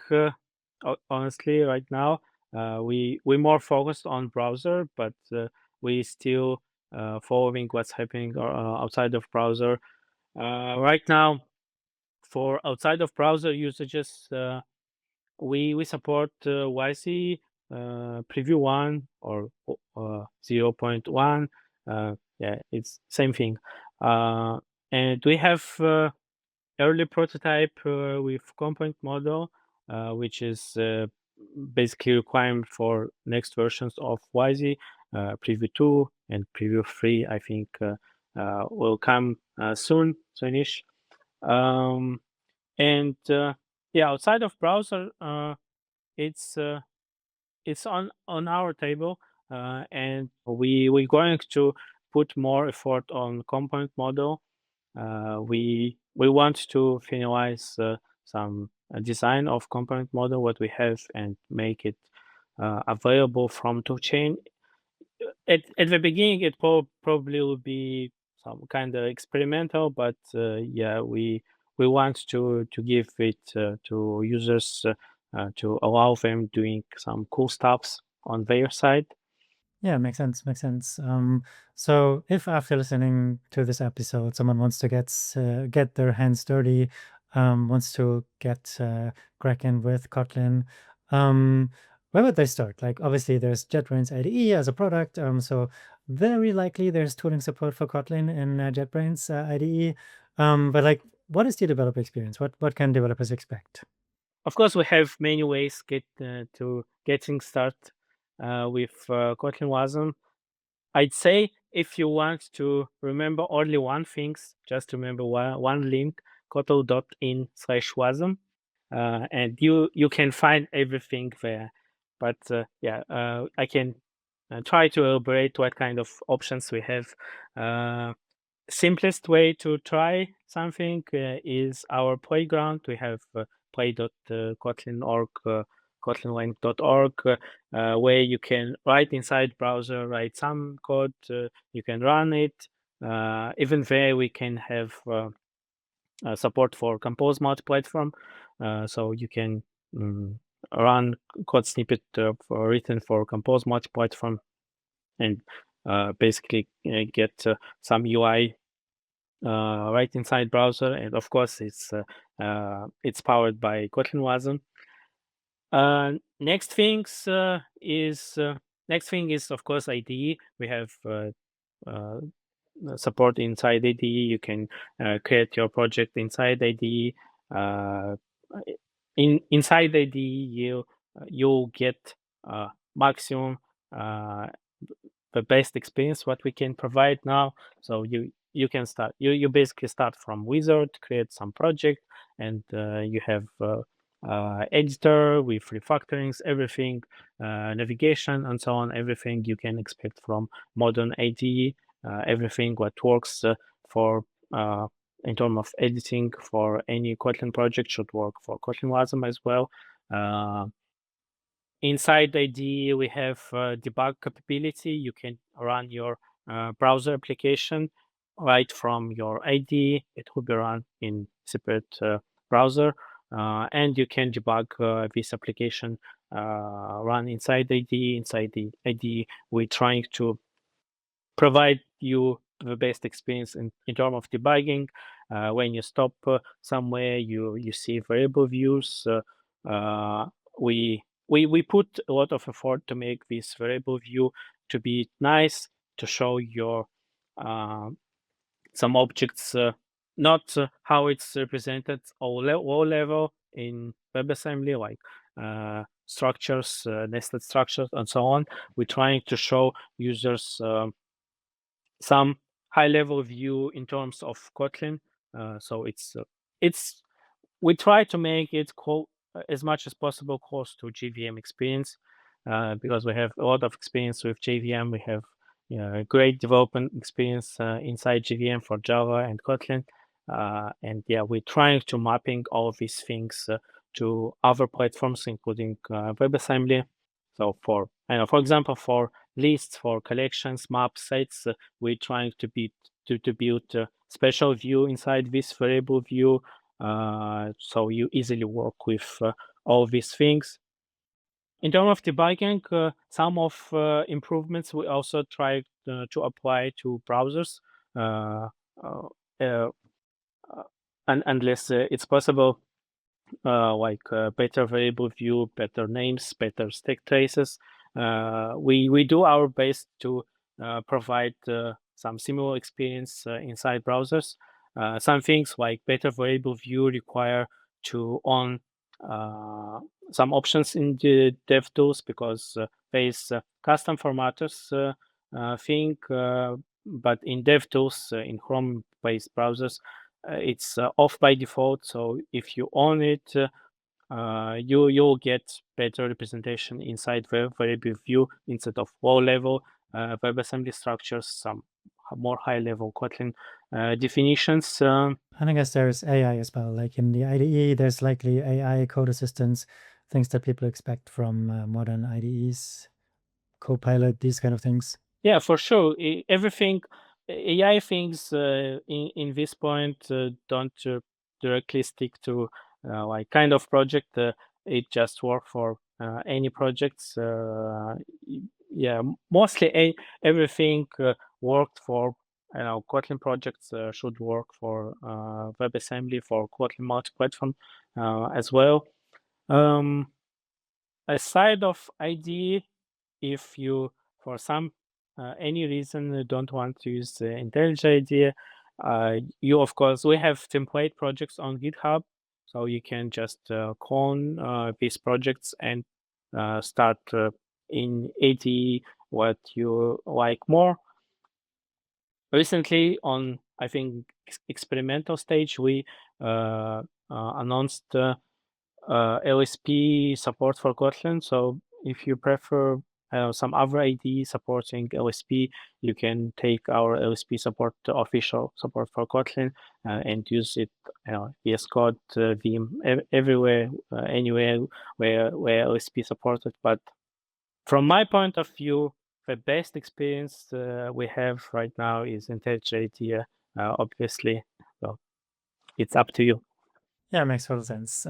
honestly, right now. We more focused on browser, but we still following what's happening outside of browser. Right now, for outside of browser usages, we support YC preview 1 or 0.1. Yeah, it's same thing. And we have early prototype with component model, which is basically requirement for next versions of YZ. Preview 2 and preview 3, I think, will come soonish. And yeah, outside of browser, it's uh, it's on our table, and we're going to put more effort on component model. We want to finalize some design of component model what we have and make it available from toolchain. At the beginning, it probably will be some kind of experimental, but yeah, we want to give it to users to allow them doing some cool stuffs on their side. Yeah, makes sense. Makes sense. So if after listening to this episode, someone wants to get their hands dirty, wants to get cracking with Kotlin, um, where would they start? Like, obviously, there's JetBrains IDE as a product, so very likely there's tooling support for Kotlin in JetBrains IDE. But like, what is the developer experience? What can developers expect? Of course, we have many ways to getting started with Kotlin Wasm. I'd say if you want to remember only one things, just remember one link, kotlin.in/wasm, and you can find everything there. But yeah, I can try to elaborate what kind of options we have. Uh, Simplest way to try something is our playground. We have play.kotlin.org, kotlinlang.org, where you can write inside browser, write some code, you can run it. Even there, we can have support for Compose Multiplatform, so you can run code snippet written for Compose Multiplatform and basically get some UI right inside browser, and of course it's powered by Kotlin Wasm. Next things is next thing is of course IDE. We have uh, support inside IDE. You can create your project inside IDE. Uh, inside IDE, you'll get maximum uh, the best experience what we can provide now. So you can start you basically start from wizard, create some project, and you have editor with refactorings, everything, navigation, and so on. Everything you can expect from modern IDE. Everything what works for in terms of editing for any Kotlin project should work for Kotlin Wasm as well. Uh, Inside IDE, we have debug capability. You can run your browser application right from your IDE. It will be run in separate browser, and you can debug this application run inside IDE. Inside the IDE, we're trying to provide you the best experience in terms of debugging. When you stop somewhere, you see variable views. Uh, we put a lot of effort to make this variable view to be nice, to show your some objects, not how it's represented low level in WebAssembly, like structures, nested structures, and so on. We're trying to show users some high level view in terms of Kotlin. So it's we try to make it as much as possible close to GVM experience. because we have a lot of experience with JVM. We have great development experience inside JVM for Java and Kotlin. And yeah, we're trying to mapping all of these things to other platforms, including WebAssembly. So for example, for lists, for collections, maps, sets, we're trying to build a special view inside this variable view, so you easily work with all these things. In terms of debugging, some of improvements we also try to apply to browsers, uh, uh, uh, unless it's possible, like better variable view, better names, better stack traces. We do our best to provide some similar experience inside browsers. Some things like better variable view require to on uh, some options in the dev tools, because there is custom formatters thing, but in dev tools in Chrome-based browsers, it's off by default. So if you on it, you'll get better representation inside the variable view instead of low level WebAssembly structures, some more high level Kotlin definitions. And I guess there's AI as well. Like in the IDE, there's likely AI code assistance, things that people expect from modern IDEs, Copilot, these kind of things. Yeah, for sure. Everything AI things in this point don't directly stick to like kind of project. It just work for any projects. Yeah, mostly everything worked for Kotlin projects should work for WebAssembly, for Kotlin Multiplatform as well. Aside of IDE, if you for some any reason don't want to use the IntelliJ IDE, you of course we have template projects on GitHub, so you can just clone these projects and start in IDE what you like more. Recently, on I think experimental stage, we announced LSP support for Kotlin. So if you prefer some other IDE supporting LSP, you can take our LSP support, official support for Kotlin, and use it. VS Code, Vim, everywhere, anywhere where LSP supported. But from my point of view, the best experience we have right now is IntelliJ IDEA, obviously. So it's up to you. Yeah, makes total sense.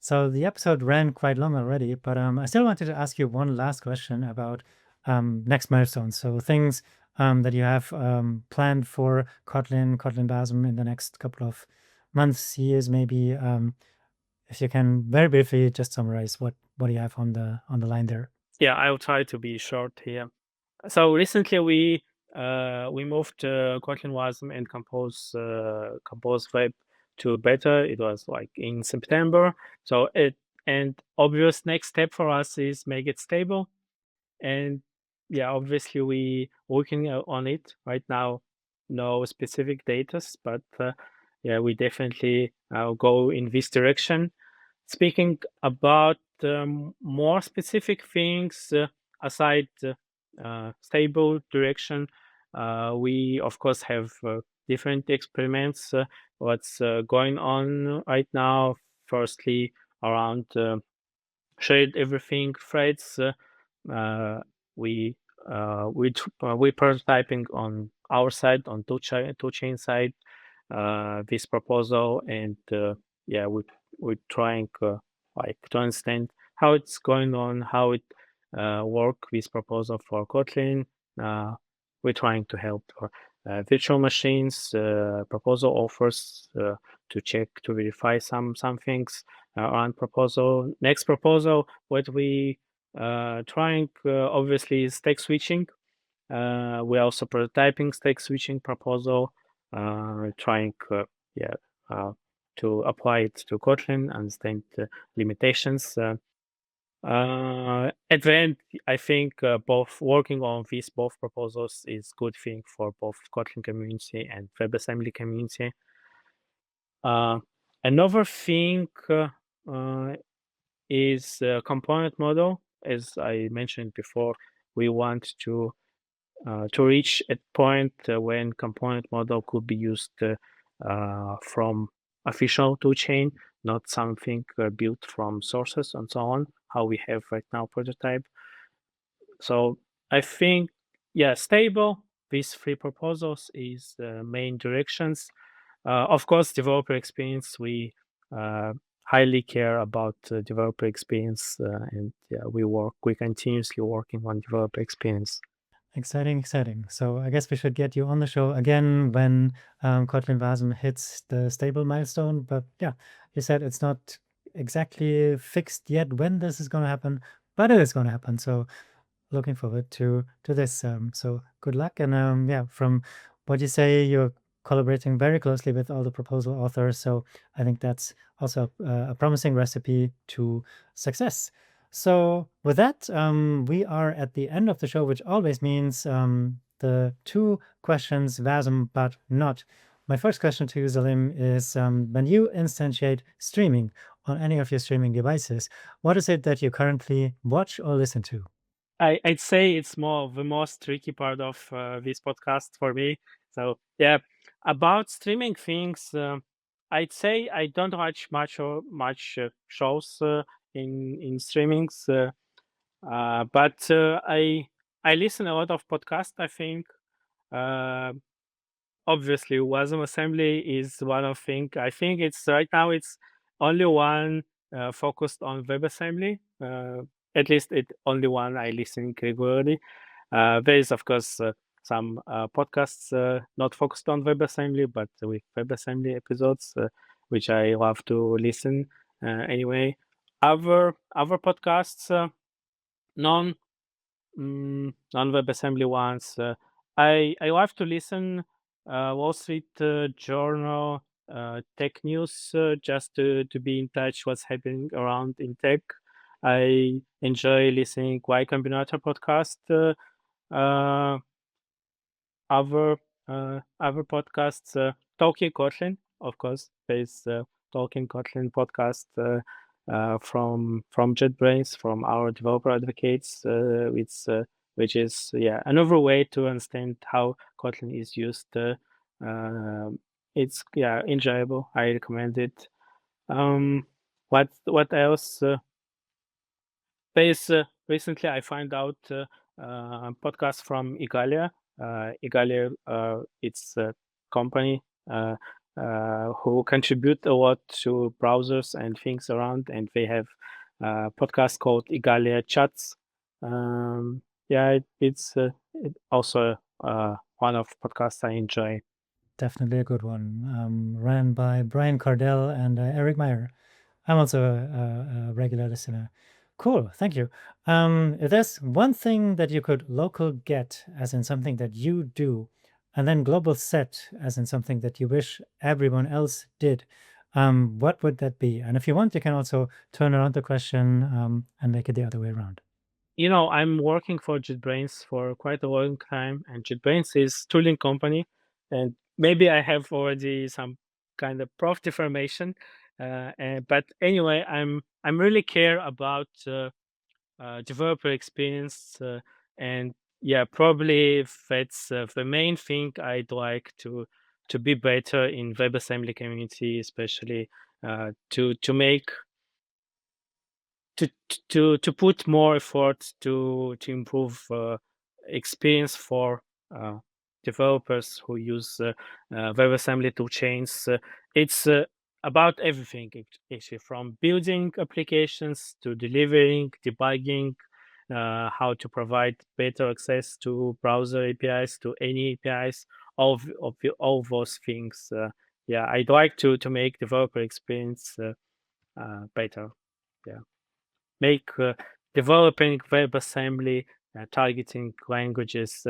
So the episode ran quite long already, but I still wanted to ask you one last question about next milestones. So things that you have planned for Kotlin Wasm in the next couple of months, years, maybe. If you can very briefly just summarize what you have on the line there. Yeah, I'll try to be short here. So recently we moved Kotlin Wasm and Compose Web to beta. It was like in September. So obvious next step for us is make it stable. And yeah, obviously we working on it right now. No specific datas, but yeah, we definitely go in this direction. Speaking about more specific things aside stable direction, we of course have different experiments. What's going on right now? Firstly, around shared everything threads. Uh, we we prototyping on our side, on two chain side, this proposal, and yeah, we're trying like to understand how it's going on, how it work this proposal for Kotlin. We're trying to help for virtual machines, proposal offers to check, to verify some things on proposal. Next proposal, what we trying obviously is stack switching. We're also prototyping stack switching proposal, trying yeah to apply it to Kotlin, understand the limitations. At the end, I think both working on these both proposals is good thing for both Kotlin community and WebAssembly community. Another thing is component model. as I mentioned before, we want to reach a point when component model could be used from official toolchain, not something built from sources and so on, how we have right now prototype. So I think, yeah, stable, these three proposals is the main directions. Of course, developer experience, we uh, highly care about developer experience, and yeah, we continuously working on developer experience. Exciting, exciting. So I guess we should get you on the show again when Kotlin Wasm hits the stable milestone. But yeah, you said it's not exactly fixed yet when this is going to happen, but it is going to happen. So looking forward to this. So good luck. And yeah, from what you say, you're collaborating very closely with all the proposal authors. So I think that's also a promising recipe to success. So with that, we are at the end of the show, which always means the two questions, WASM, but not. My first question to you, Zalim, is when you instantiate streaming on any of your streaming devices, what is it that you currently watch or listen to? I'd say it's more the most tricky part of this podcast for me. So yeah, about streaming things, I'd say I don't watch much shows in streamings, but I listen a lot of podcasts. I think uh, obviously WasmAssembly is one of thing. I think it's right now it's only one focused on WebAssembly. At least it only one I listen regularly. There is of course some podcasts not focused on WebAssembly, but with WebAssembly episodes, which I love to listen anyway. Other podcasts, non non-WebAssembly ones. I love to listen Wall Street Journal, tech news, just to be in touch what's happening around in tech. I enjoy listening Y Combinator podcast. Uh, other other podcasts, Talking Kotlin, of course. There's Talking Kotlin podcast from JetBrains, from our developer advocates. Which is yeah another way to understand how Kotlin is used. It's yeah enjoyable. I recommend it. What else? Recently, I find out podcast from Igalia. Igalia, it's a company who contribute a lot to browsers and things around, and they have a podcast called Igalia Chats. Yeah, it's also one of podcasts I enjoy. Definitely a good one. Ran by Brian Cardell and Eric Meyer. I'm also a regular listener. Cool, thank you. If there's one thing that you could local get, as in something that you do, and then global set, as in something that you wish everyone else did, what would that be? And if you want, you can also turn around the question and make it the other way around. I'm working for JetBrains for quite a long time, and JetBrains is tooling company, and maybe I have already some kind of prof deformation, but anyway, I'm really care about developer experience, and yeah, probably that's the main thing I'd like to be better in WebAssembly community, especially to make to to put more effort to improve experience for uh, developers who use WebAssembly toolchains. It's about everything, actually, from building applications to delivering, debugging, how to provide better access to browser APIs, to any APIs, all those things. Yeah, I'd like to make developer experience better. Yeah, make developing WebAssembly, targeting languages,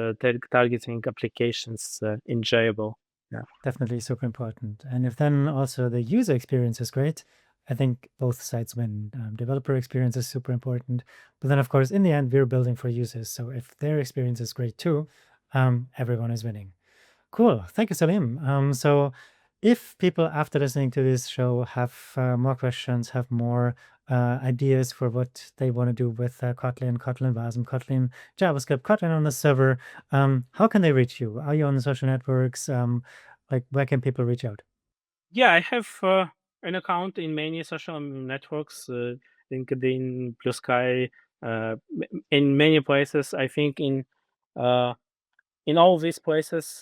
targeting applications enjoyable. Yeah. Definitely super important. And if then also the user experience is great, I think both sides win. Developer experience is super important. But then, of course, in the end, we're building for users. So if their experience is great too, everyone is winning. Cool. Thank you, Salim. So if people after listening to this show have more questions, have more ideas for what they want to do with Kotlin, Kotlin Wasm, Kotlin JavaScript, Kotlin on the server, how can they reach you? Are you on the social networks? Like, where can people reach out? Yeah, I have an account in many social networks, LinkedIn, Blue Sky, in many places. I think in all these places,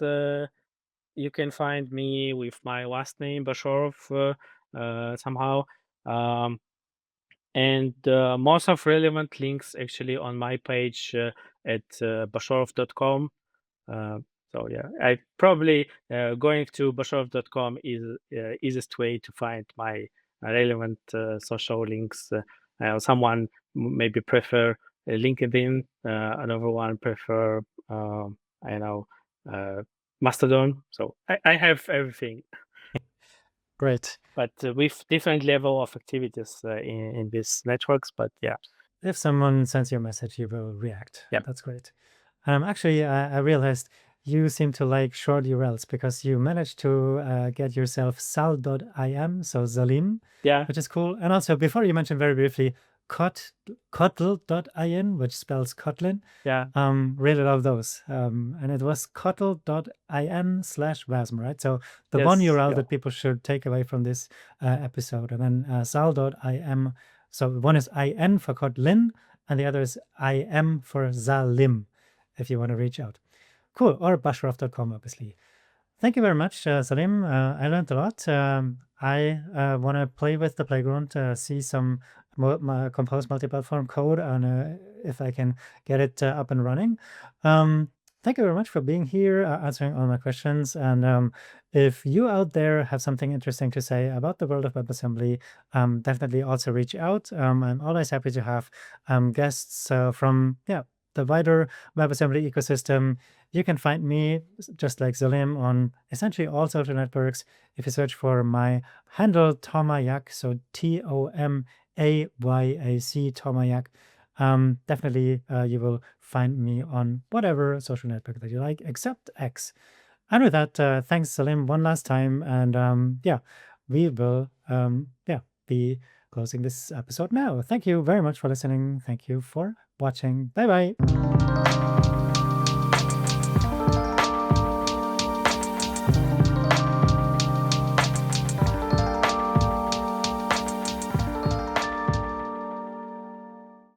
you can find me with my last name, Bashorov, somehow. Um, and most of relevant links actually on my page at bashorov.com. So yeah, I probably going to bashorov.com is easiest way to find my relevant social links. Someone maybe prefer LinkedIn, another one prefer I know Mastodon. So I have everything, Great. but with different level of activities in these networks. But yeah, If someone sends you a message, you will react. yeah, That's great. Actually, I realized you seem to like short URLs because you managed to get yourself sal.im, so Zalim, yeah, which is cool. And also, before you mentioned very briefly kotl.in, which spells Kotlin. yeah. Really love those. And it was kotl.in/wasm, right? So the one Yes, URL yeah. that people should take away from this episode. And then sal.im. So one is in for Kotlin, and the other is im for Zalim, if you want to reach out. Cool. Or bashorov.com, obviously. Thank you very much, Salim. I learned a lot. I want to play with the playground, see some compose multi-platform code, and if I can get it up and running. Thank you very much for being here, answering all my questions. And if you out there have something interesting to say about the world of WebAssembly, definitely also reach out. I'm always happy to have guests from the wider WebAssembly ecosystem. You can find me, just like Zalim, on essentially all social networks. If you search for my handle, Tomayak, so Tomayac, Tomayak, definitely you will find me on whatever social network that you like, except X. And with that, thanks, Salim, one last time. And we will be closing this episode now. Thank you very much for listening. Thank you for watching. Bye-bye.